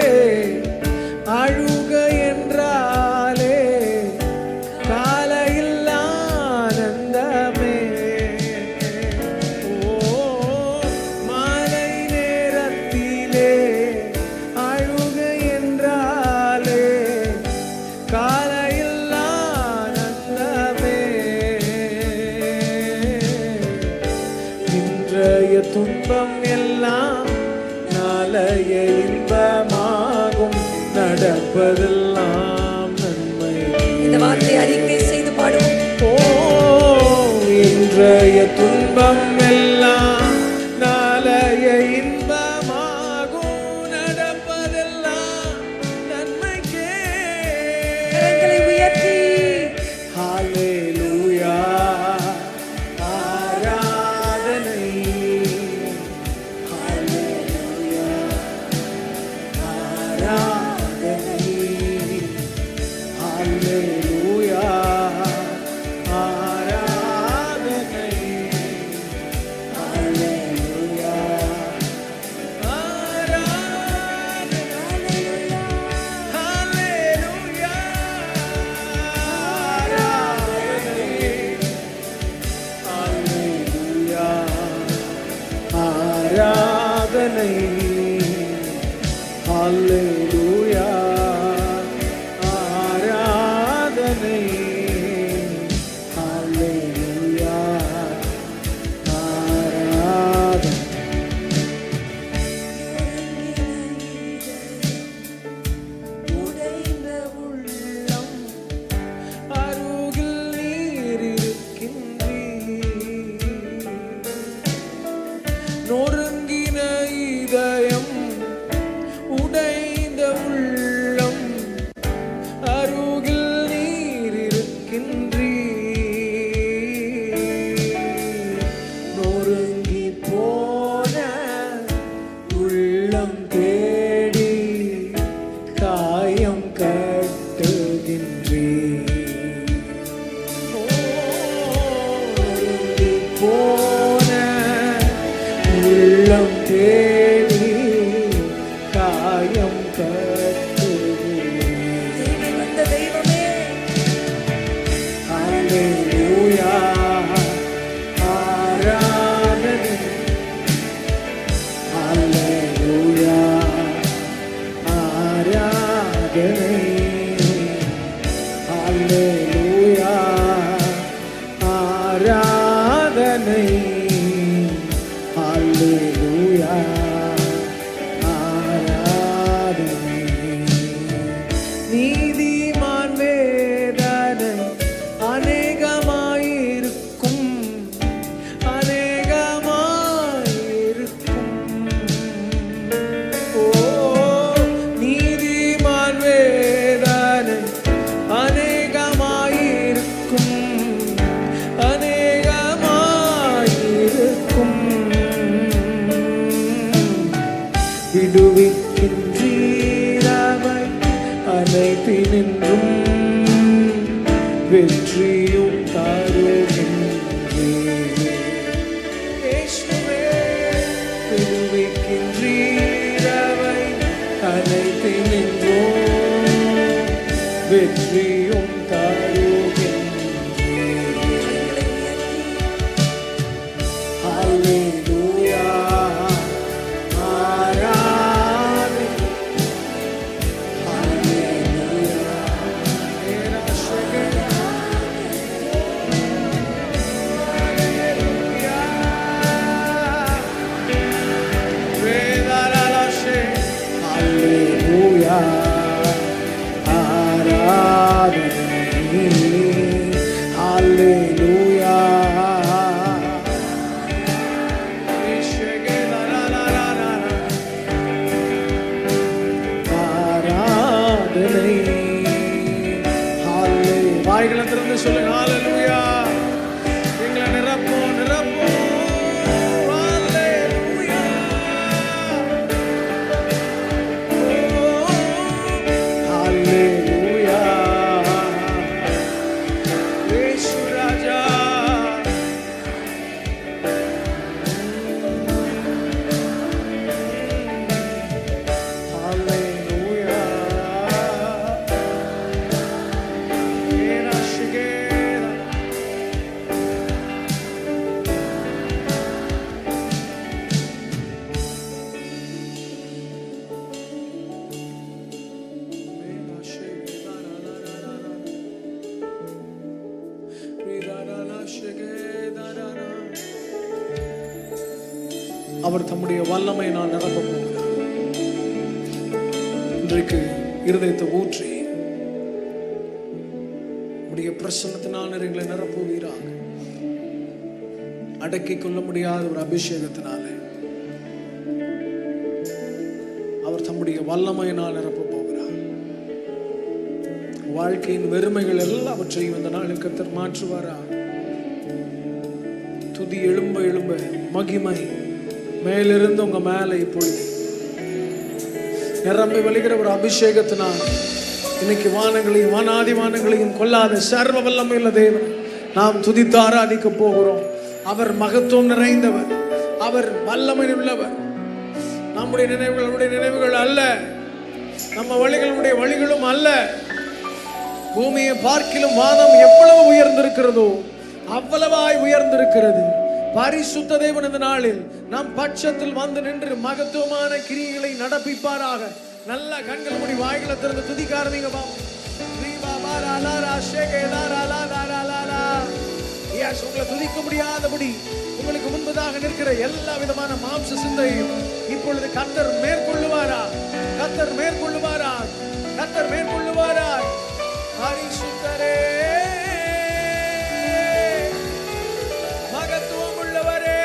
அழுக என்றாலே காலையில் ஆனந்தமே. மாலை நேரத்திலே அழுக என்றாலே காலையில் ஆனந்தமே. இன்றைய துன்பம் எல்லாம் நாளைய இன்பமாகும், நடப்பதெல்லாம் நன்மை. இந்த வார்த்தை அறிக்கை செய்து பாடுவோம். இன்றைய துன்பம் எல்லாம் நாளைய இன்பமாகும், நடப்பதெல்லாம் நன்மைக்கே. கரங்களை உயர்த்தி ஹல்லேலூயா, ஆராதனை. ஹல்லேலூயா, ஆராதனை. ஹல்லேலூயா, ஆராதனை. ஹல்லேலூயா, ஆராதனை. ஹல்லேலூயா, ஆராதனை. ஹல்லேலூயா, ஆராதனை. ஹல்லேலூயா, ஆராதனை. உடைந்த உள்ளம் அருகில் நீர் இருக்கின்றீர். உள்ளம் தேடி காயம் கட்டுகின்றே போன உள்ளம் தேடி காயம் தெய்வமே ஹல்லேலூயா ஆராதனை ஹல்லேலூயா ஆராதனை ஹல்லேலூயா ஆராதனை ஹல்லேலூயா ஆராதனை நீதிமான் வேதனை அநேகமாயிருக்கும் அநேகமாயிருக்கும் ஓ நீதிமான் வேதனை அநேகமாயிருக்கும் அநேகமாயிருக்கும் விடுவிக்கின்றீரவை அனைத்தினின்றும் வெற்றியும் தருகின்றீர் இயேசுவே விடுவிக்கின்றீரவை அனைத்தினின்றும் வெற்றியும் தருகின்றீர் ஹல்லேலூயா ஆராதனை ஹல்லேலூயா ஹல்லேலூயா வேதராலஷே ஹல்லேலூயா ஆராதனை ஹல்லேலூயா ஆராதனை வாய்களை திறந்து சொல்லுங்க ஹல்லேலூயா எங்களை நிரப்போம் நிரப்போம் ஹல்லேலூயா ஹல்லேலூயா இயேசு ராஜா ஹல்லேலூயா ஏராஷிகேரா அவர் தம்முடைய வல்லமையினால் நிரப்ப போகிறார். இன்றைக்கு இருதயத்தை ஊற்றி உடைய பிரசன்னத்தினால் எங்களை நிரப்புவீராக. அடக்கிக் கொள்ள முடியாத ஒரு அபிஷேகத்தினால அவர் தம்முடைய வல்லமையினால் நிரப்ப போகிறார். வாழ்க்கையின் வெறுமைகள் எல்லாவற்றையும் இந்த நாளில் கர்த்தர் மாற்றுவாரா. துதி எழும்ப எழும்ப மகிமை மேலிருந்து உங்க மேல இப்பொழுது நிரம்பி வழிகிற ஒரு அபிஷேகத்தினால் இன்னைக்கு வானங்களையும் வானாதி வானங்களையும் கொல்லாத சர்வ வல்லமையுள்ள தேவன் நாம் துதித்து ஆராதிக்க போகிறோம். அவர் மகத்துவம் நிறைந்தவர், அவர் வல்லமை உள்ளவர். நம்முடைய நினைவுகள் அல்ல, நம்ம வழிகளுடைய வழிகளும் அல்ல. பூமியை பார்க்கிலும் வானம் எவ்வளவு உயர்ந்திருக்கிறதோ அவ்வளவாய் உயர்ந்திருக்கிறது. பரிசுத்த தேவன் இந்த நாளில் நம் பட்சத்தில் வந்து நின்று மகத்துவமான கிரியைகளை நடப்பிப்பாராக. நல்ல கண்கள் மூடி வாய்களை திறந்து துதிக்க ஆரம்பிங்க. உங்களை துதிக்க முடியாதபடி உங்களுக்கு முன்பதாக நிற்கிற எல்லா விதமான மாம்ச சிந்தையும் இப்பொழுது கர்த்தர் மேற்கொள்ளுவாரா, கர்த்தர் மேற்கொள்ளுவாரா, கர்த்தர் மேற்கொள்ளுவாரா. பரிசுத்தரே, மகத்துவம் உள்ளவரே,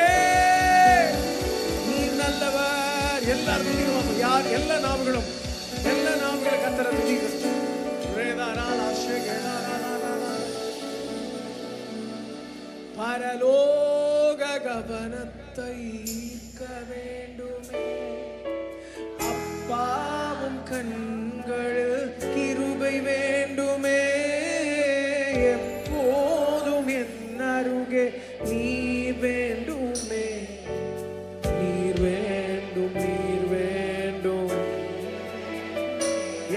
நீ நல்லவர். எல்லாரும் யார் எல்லா நாவுகளும் கர்த்தரை துதிக்கிறோம். பரலோக கவனத்தை ஈர்க்க வேண்டுமே. கண்களில் கிருபை வேண்டுமே, எப்போதும் என் அருகே நீர் வேண்டுமே, நீர் வேண்டும், நீர் வேண்டும்.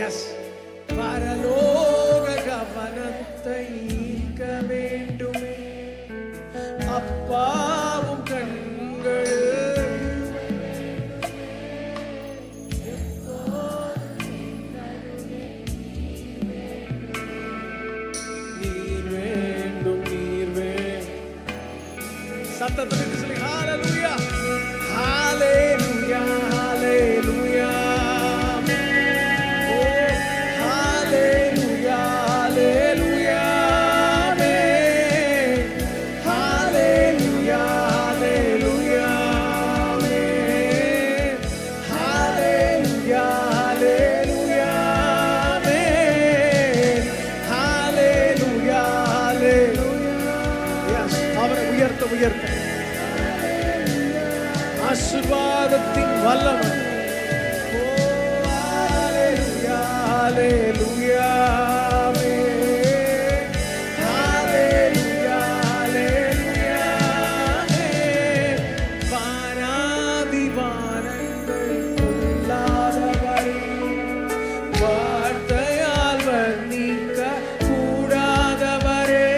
எஸ், பரலோக கவனத்தை ஈர்க்க வேண்டுமே, அப்பாவும் கண்கள் நீர் வேண்டும், நீர் வேண்டும். சத்தத்துக்கு சொல்லி ஹalleluya, ஹalleluya, ஹalleluya. உயர்த்த ஆசீர்வாதத்தின் வல்லமை. ஹalleluya, ஹalleluya, ஹalleluya, ஹalleluya. வானாதி வானங்கள் கொள்ளாதவரே, வார்த்தையால் வர்ணிக்க கூடாதவரே,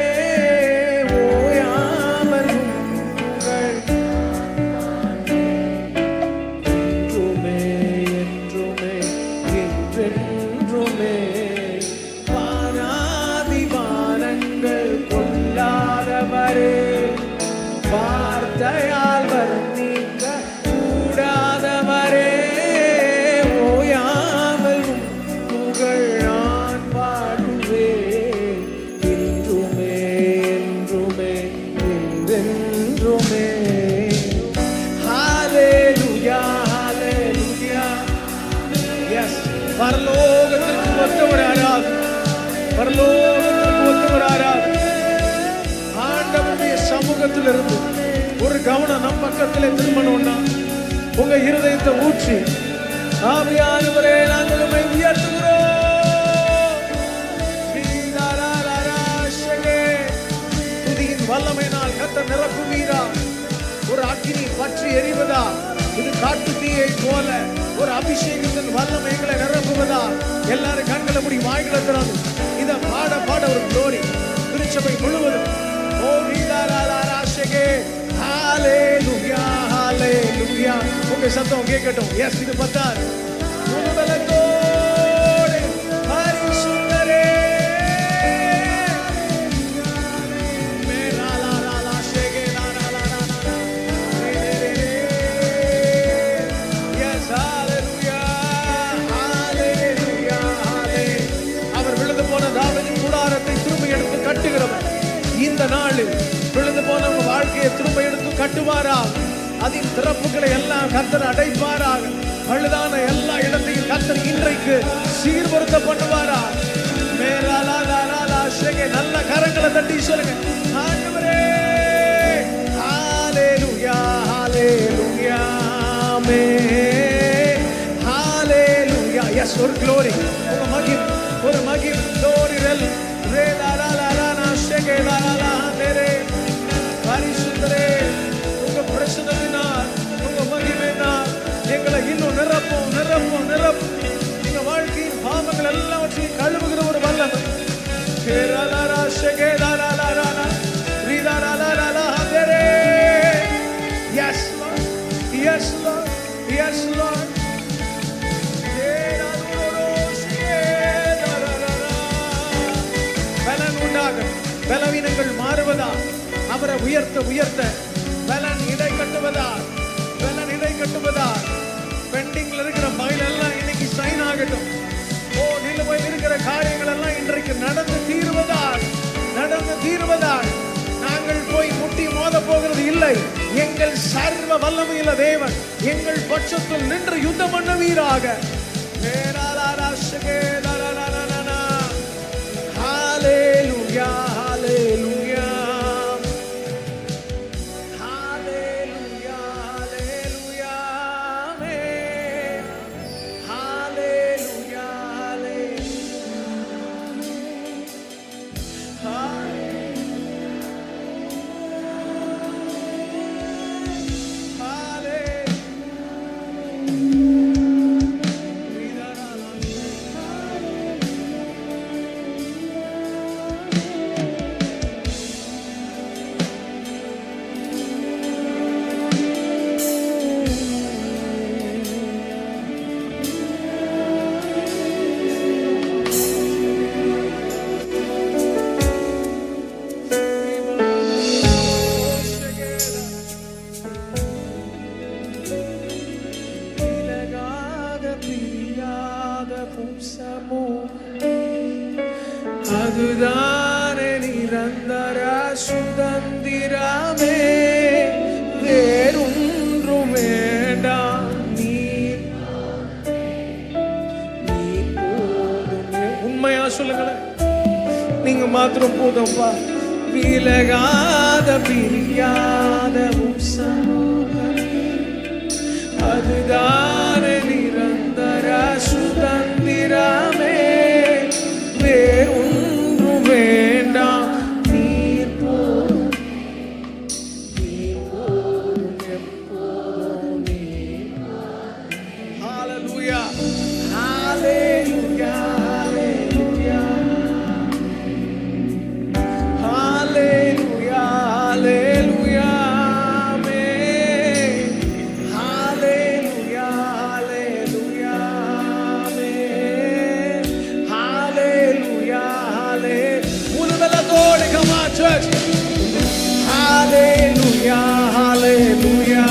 வார்த்தையால் வர்ணிக்க கூடாதவரே, ஓயாமல் புகழ் நான் பாடுவேன், என்றுமே என்றுமே என்றென்றுமே. ஹalleluya, ஹalleluya. எஸ், பரலோகத்திற்கு ஒத்தவர் ஆராது, பரலோகத்திற்கு ஒத்தவர் ஆராது. ஆண்டவருடைய சமூகத்தில் இருந்து ஒரு கவனம் நம் பக்கத்திலே திரும்பணும்னா உங்க இருதயத்தை ஊற்றி, ஆவியானவரே நாங்கள் உம்மை உயர்த்துகிறோம், துதியின் வல்லமையினால் கர்த்தர் நிரப்புவீரா. ஒரு அக்கினி பற்றி எரிவதா, இது காட்டு தீயை போல ஒரு அபிஷேகத்தின் வல்லமைகளை நிரப்புவதா. எல்லாரும் கண்களை மூடி வாய்களை திறந்து இதை பாட பாட ஒரு glory திருச்சபை முழுவதும். ஓ வீராராராஷகே, ஹalleluya, ஹalleluya. உங்க சத்தம் கேட்கட்டும். எஸ், இது பத்தாது. முழுபலத்தோடு பரிசுத்தரே, மேராலாராஷகே, லாலாலாலாலா. எஸ், ஹalleluya, ஹalleluya, ஹalleluya. அவர் விழுந்து போன தாவீதின் கூடாரத்தை திரும்ப எடுத்து கட்டுகிறவர். இந்த நாளில் விழுந்து போன உங்க வாழ்க்கையை திரும்ப எடுத்து கட்டுவாராக. அதின் திறப்புகளை எல்லாம் கர்த்தர் அடைப்பாராக. பழுதான எல்லா இடத்தையும் கர்த்தர் இன்றைக்கு சீர்படுத்த பண்ணுவாராக. நல்ல கரங்களை தட்டி சொல்லுங்க, ஆண்டவரே, ஹalleluya, ஹalleluya, ஹalleluya. எஸ், ஒரு glory, ஒரு மகிமை, ஒரு மகிமை, glory பரிசுத்தரே, உங்க பிரசன்னத்தினால் உங்க மகிமையினால் எங்களை இன்னும் நிரப்பும், நிரப்பும், நிரப்பும். எங்க வாழ்க்கையின் பாவங்கள் எல்லாவற்றையும் கழுவுகிற ஒரு வல்லமை. Yes, Lord. Yes, Lord. Yes, Lord. பலன் உண்டாக, பலவீனங்கள் மாறுவதா, அவரை உயர்த்த உயர்த்த பலன் இடை கட்டுவதா, பலன் இடை கட்டுவதா. பெண்டிங்ல இருக்கிற ஃபைல் எல்லாம் இன்னைக்கு சைன் ஆகட்டும். ஓ, நிலுவையில் இருக்கிற காரியங்கள் எல்லாம் இன்றைக்கு நடந்து தீர்வதால், நடந்து தீர்வதால். நாங்கள் போய் முட்டி மோத போகிறது இல்லை. எங்கள் சர்வ வல்லமையுள்ள தேவன் எங்கள் பட்சத்தில் நின்று யுத்தம் பண்ணுவீராக. Hallelujah, hallelujah, hallelujah, hallelujah, hallelujah. அதுதானே நிரந்தர சுதந்திரமே, வேறொன்றும் வேண்டாம். நீ போதும். உண்மையா சொல்லுங்களேன், நீங்க மாத்திரம் போதும்பா. விலகாத பிரியாத அதுதானே நிரந்தர சுதந்திரமே, வேறொன்றும் வேண்டாம். நீர் போதும், நீர் போதும், எப்போதும் நீர். ஹல்லேலூயா, ஹல்லேலூயா, ஹல்லேலூயா, ஹல்லேலூயா, ஹல்லேலூயா. Church, hallelujah, hallelujah.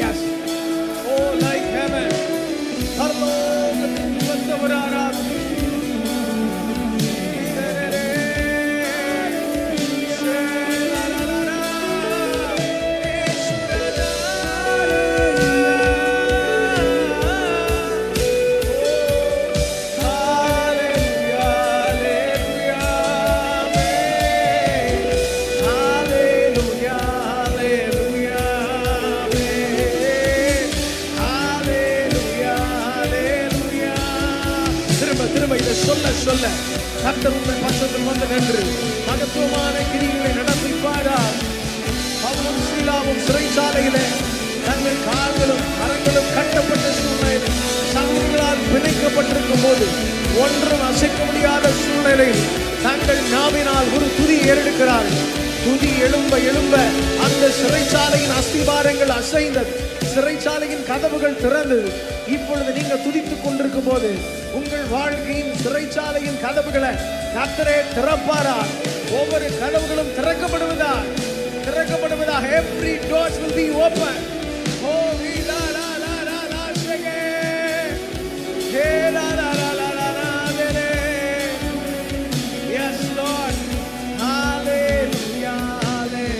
Yes, oh, like heaven, சொல்ல கர்த்தர் உங்கள் பக்கத்தில் வந்து நின்று மகத்துவமான கிரிகளை நடப்பிப்பாரார். பவுலும் சீலாவும் சிறைச்சாலையிலே தங்கள் கால்களும் கரங்களும் கட்டப்பட்ட சூழ்நிலையில் சங்கிலிகளால் பிணைக்கப்பட்டிருக்கும் போது ஒன்றும் அசைக்க முடியாத சூழ்நிலையில் தங்கள் நாவினால் ஒரு துதி ஏறெடுக்கிறார்கள். துதி எழும்ப எழும்ப அந்த சிறைச்சாலையின் அஸ்திபாரங்கள் அசைந்தது, சிறைச்சாலையின் கதவுகள் திறந்தது. இப்பொழுது நீங்க துதித்துக் கொண்டிருக்கும் போது உங்கள் வாழ்க்கையின் சிறைச்சாலையின் கதவுகளை கர்த்தரே திறப்பாரா. ஒவ்வொரு கதவுகளும் திறக்கப்படுவதா. Every doors will be open. Oh, we la la la la la shake. Hey la la la la la la de. Yes, Lord. Hallelujah, hallelujah.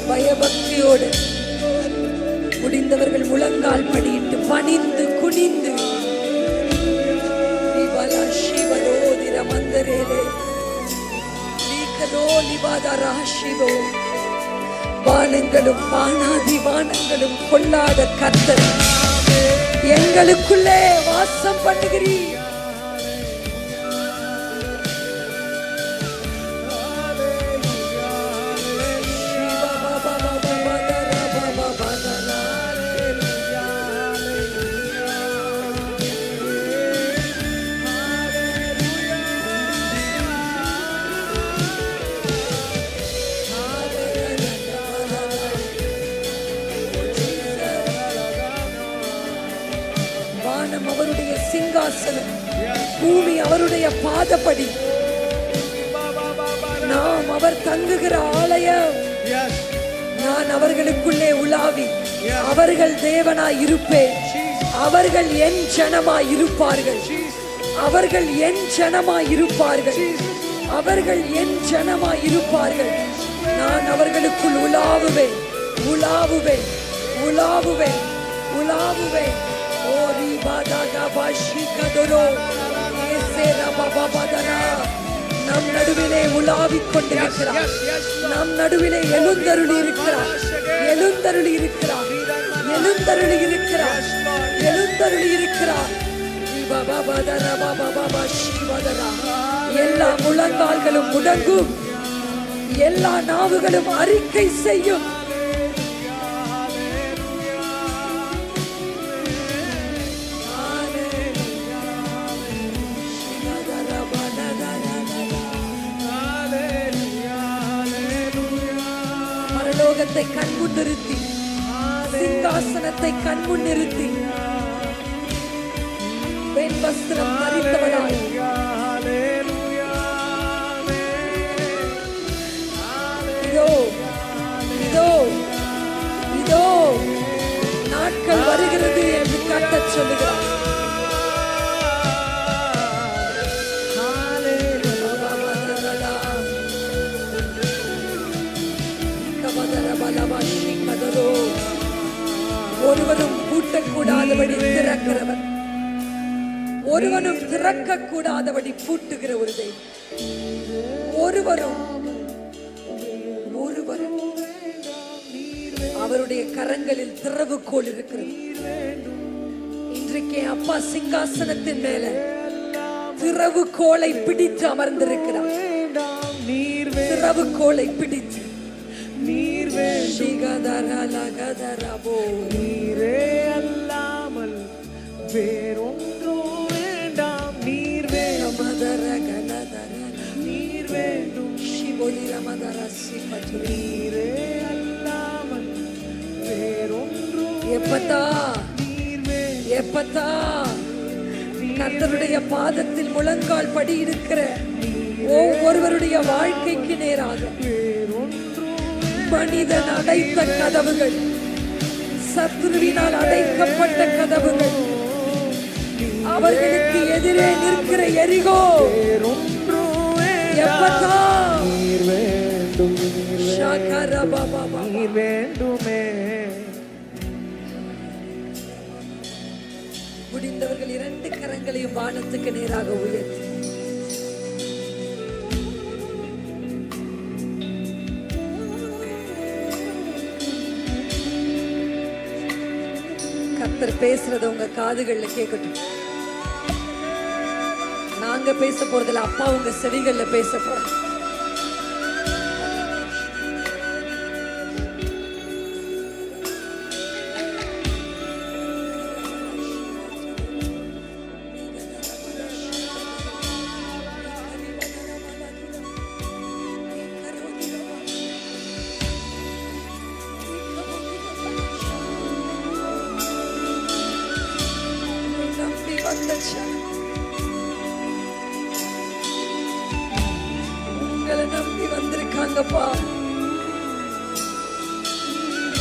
பயபக்தியோடு முடிந்தவர்கள் முழங்கால் படியிட்டு பணிந்து குனிந்து வானங்களும் வானாதி வானங்களும் கொள்ளாத கர்த்தர் எங்களுக்குள்ளே வாசம் பண்ணுகிறீர். அவருடைய சிங்காசனம், பூமி அவருடைய பாதப்படி, நாம் அவர் தங்குகிற ஆலயம். நான் அவர்களுக்குள்ளே உலாவி அவர்கள் தேவனாய் இருப்பேன், அவர்கள் என் ஜனமாய் இருப்பார்கள், அவர்கள் என் ஜனமாய் இருப்பார்கள், அவர்கள் என் ஜனமாய் இருப்பார்கள். நான் அவர்களுக்குள் உலாவுவேன், உலாவுவேன், உலாவுவேன், உலாவுவேன். ஓரி பாதாகா பாஷி கதரோ ஏசேரா பாபா பாதரா. நம் நடுவிலே உலாவிக் கொண்டிருக்கிறார். நம் நடுவிலே எழுந்தருளி இருக்கிறார், எழுந்தருளி இருக்கிறார், எழுந்தருளி இருக்கிறார், எழுந்தருளி இருக்கிறார். பாபா பாதரா பாபா பாபா ஸ்ரீபாதரா. எல்லா முழங்கால்களும் முடங்கும், எல்லா நாவுகளும் அறிக்கை செய்யும். பரலோகத்தை கண்முன் நிறுத்தி, சிங்காசனத்தை கண்முன் நிறுத்தி, பெண் வஸ்திரம் தரித்தவனாய் இதோ இதோ இதோ நாட்கள் வருகிறது என்று கர்த்தர் சொல்லுகிறார். ஒருவரும் பூட்டக்கூடாதபடி திறக்கிறவர், ஒருவனும் திறக்க கூடாதபடி பூட்டுகிற ஒரு தெய்வம். ஒருவரும் ஒருவரும் அவருடைய கரங்களில் திறவுகோல் இருக்கிறது. இன்றைக்கு அப்பா சிங்காசனத்தின் மேல திறவுகோலை பிடித்து அமர்ந்திருக்கிறார். திறவுகோலை பிடித்து நீரே அல்லாமல் வேறொன்றும் வேண்டாம். நீர் வேண்டும், நீரே அல்லாமல் வேறொன்றும். எப்பத்தா கர்த்தருடைய பாதத்தில் முழங்கால் படி இருக்கிற ஒவ்வொருவருடைய வாழ்க்கைக்கு நேராக மனிதன் அடைத்த கதவுகள், சத்துருவினால் அடைக்கப்பட்ட கதவுகள், அவர்களுக்கு எதிரே நிற்கிற எரிகோ எப்பத்தா நீர் வேண்டும், நீர் வேண்டுமே. முடிந்தவர்கள் இரண்டு கரங்களையும் வானத்துக்கு நேராக உயர்த்தி கர்த்தர் பேசுறத உங்க காதுகள்ல கேட்கட்டும். நாங்க பேச போறதுல அப்பா உங்க செவிகள்ல பேச போறோம். உங்களை நம்பி வந்திருக்காங்கப்பா,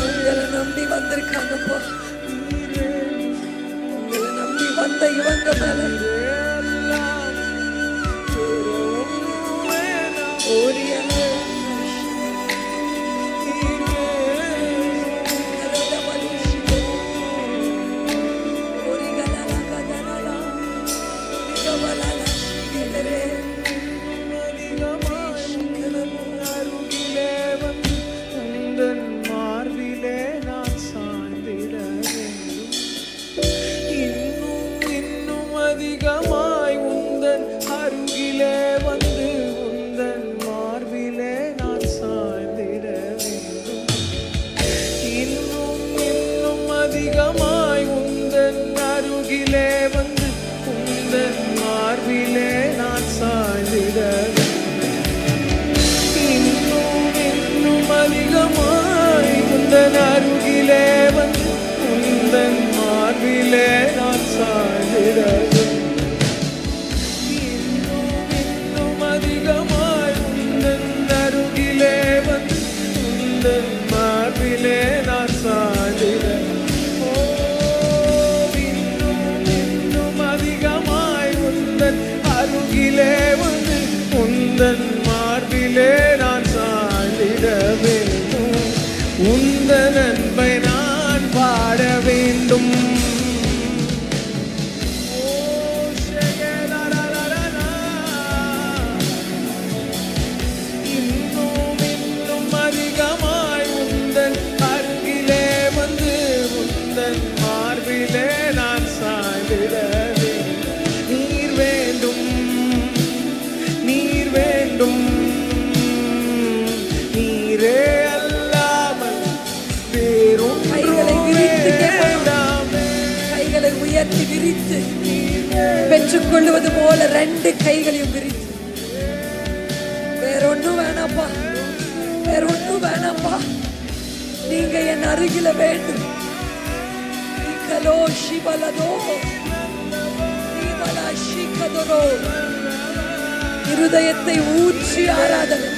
உங்களை நம்பி வந்திருக்காங்கப்பா. உங்களை நம்பி வந்த இவங்க மேல அருகிலே வந்து உந்தன் மார்பிலே நான் சாய்ந்திட இன்னும் அதிகமாய் உந்தன் அருகிலே வந்து உந்தன் மார்பிலே நான் சாய்ந்திட இன்னும் அதிகமாய் உந்தன் அருகிலே வந்து உந்தன் மார்பிலே நான் சாய்ந்திட வேண்டும். உந்தன் விரித்து பெற்றுக்கொள்வது போல 2 கைகளையும் விரித்து, வேறொன்னும் வேணாப்பா, வேறொன்னும் வேணாப்பா, நீங்க என் அருகில வேண்டும். இக்கலோ ஷிபலதோ நீபலா ஷிகதரோ, இருதயத்தை ஊற்றி ஆராதனை.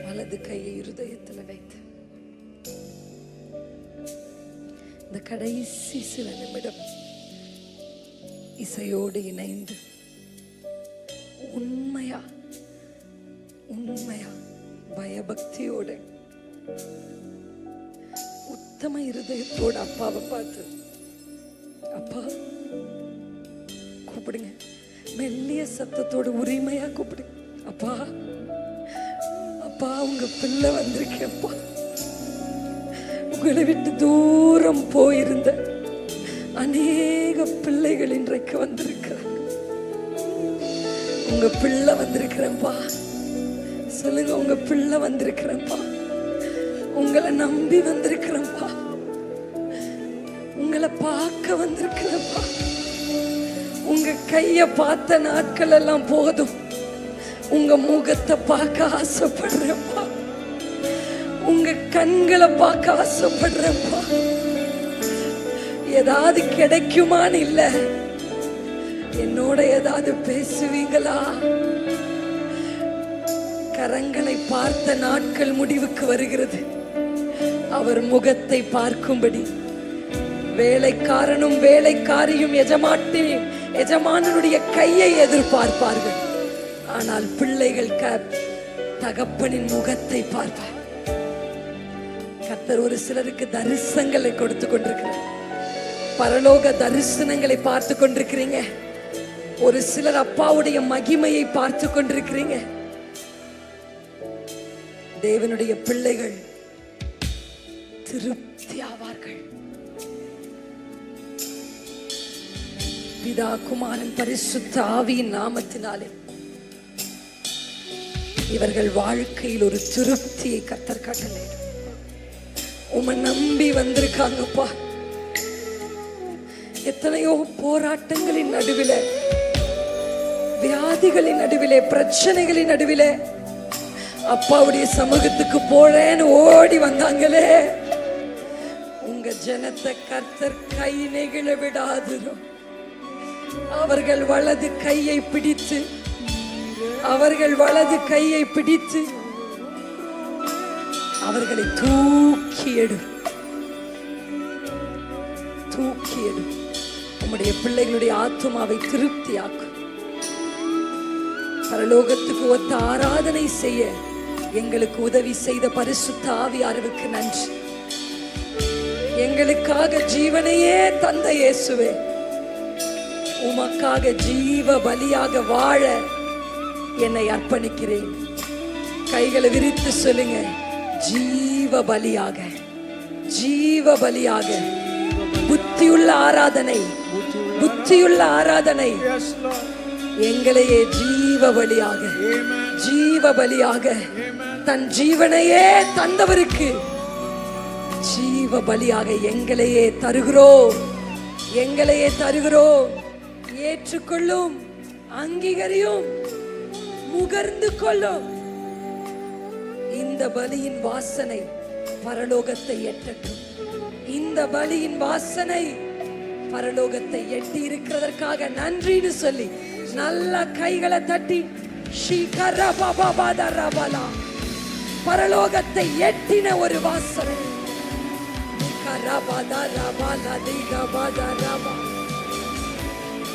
வலது கையை இருதயத்தில் வைத்து இந்த கடைசி சில நிமிடம் இசையோடு இணைந்து உண்மையா உண்மையா பயபக்தியோடு உத்தம இருதயத்தோடு அப்பாவை பார்த்து அப்பா கூப்பிடுங்க. மெல்லிய சத்தத்தோடு உரிமையா கூப்பிடுங்க. அப்பா அப்பா உங்க பிள்ளை வந்திருக்கேன்ப்பா. உங்களை விட்டு தூரம் போயிருந்த அநேக பிள்ளைகள் இன்றைக்கு வந்திருக்கிறாங்க. உங்க பிள்ளை வந்திருக்கிறேன்ப்பா சொல்லுங்க. உங்க பிள்ளை வந்திருக்கிறேன்ப்பா. உங்களை நம்பி வந்திருக்கிறேன்ப்பா. உங்களை பார்க்க வந்திருக்கிறேன்ப்பா. உங்க கைய பார்த்த நாட்கள் எல்லாம் போதும். உங்க முகத்தை பார்க்க ஆசைப்படுறேன்ப்பா. உங்க கண்களை பார்க்க ஆசைப்படுறேன்ப்பா. ஏதாவது கிடைக்குமான்னு இல்ல, என்னோட ஏதாவது பேசுவீங்களா? கரங்களை பார்த்த நாட்கள் முடிவுக்கு வருகிறது. அவர் முகத்தை பார்க்கும்படி வேலைக்காரனும் வேலைக்காரியும் எஜமானனுடைய கையை எதிர்பார்ப்பார்கள். ஆனால் பிள்ளைகள் தகப்பனின் முகத்தை பார்ப்பார். கர்த்தர் ஒரு சிலருக்கு தரிசனங்களை கொடுத்து கொண்டிருக்கிறார். பரலோக தரிசனங்களை பார்த்து கொண்டிருக்கிறீங்க. ஒரு சிலர் அப்பாவுடைய மகிமையை பார்த்து கொண்டிருக்கிறீங்க. தேவனுடைய பிள்ளைகள் திருப்தி ஆவார்கள். பிதா குமாரன் பரிசுத்த ஆவியின் நாமத்தினாலே இவர்கள் வாழ்க்கையில் ஒரு திருப்தியை கர்த்தர் கட்டளை. உம்மை நம்பி வந்திருக்காங்கப்பா. எத்தனையோ போராட்டங்களின் நடுவிலே, வியாதிகளின் நடுவிலே, பிரச்சனைகளின் நடுவிலே அப்பாவுடைய சமூகத்துக்கு போறேன்னு ஓடி வந்தாங்களே, உங்க ஜனத்தை கர்த்தர் கை நெகிழ விடாதிரும். அவர்கள் வலது கையை பிடித்து, அவர்கள் வலது கையை பிடித்து அவர்களை தூக்கி எடு, தூக்கி எடு. உம்முடைய பிள்ளைகளுடைய ஆத்துமாவை திருப்தியாக்கும். பரலோகத்துக்கு ஒத்த ஆராதனை செய்ய எங்களுக்கு உதவி செய்த பரிசுத்த ஆவியானவருக்கு நன்றி. எங்களுக்காக ஜீவனையே தந்த இயேசுவே, உமக்காக ஜீவ பலியாக வாழ என்னை அர்ப்பணிக்கிறேன். கைகளை விரித்து சொல்லுங்க, ஜீவ பலியாக, ஜீவ பலியாக. புத்தியுள்ள ஆராதனை, புத்தியுள்ள ஆராதனை. எங்களையே ஜீவ பலியாக, ஜீவ பலியாக, தன் ஜீவனையே தந்தவருக்கு ஜீவ பலியாக எங்களையே தருகிறோம், எங்களையே தருகிறோம். ஏற்றுக்கொள்ளும், அங்கீகரியும், முகர்ந்து கொள்ளும். இந்த பலியின் வாசனை பரலோகத்தை எட்டட்டும். இந்த பலியின் வாசனை பரலோகத்தை எட்டி இருக்கிறதற்காக நன்றின்னு சொல்லி நல்ல கைகளை தட்டி பரலோகத்தை எட்டின ஒரு வாசனை.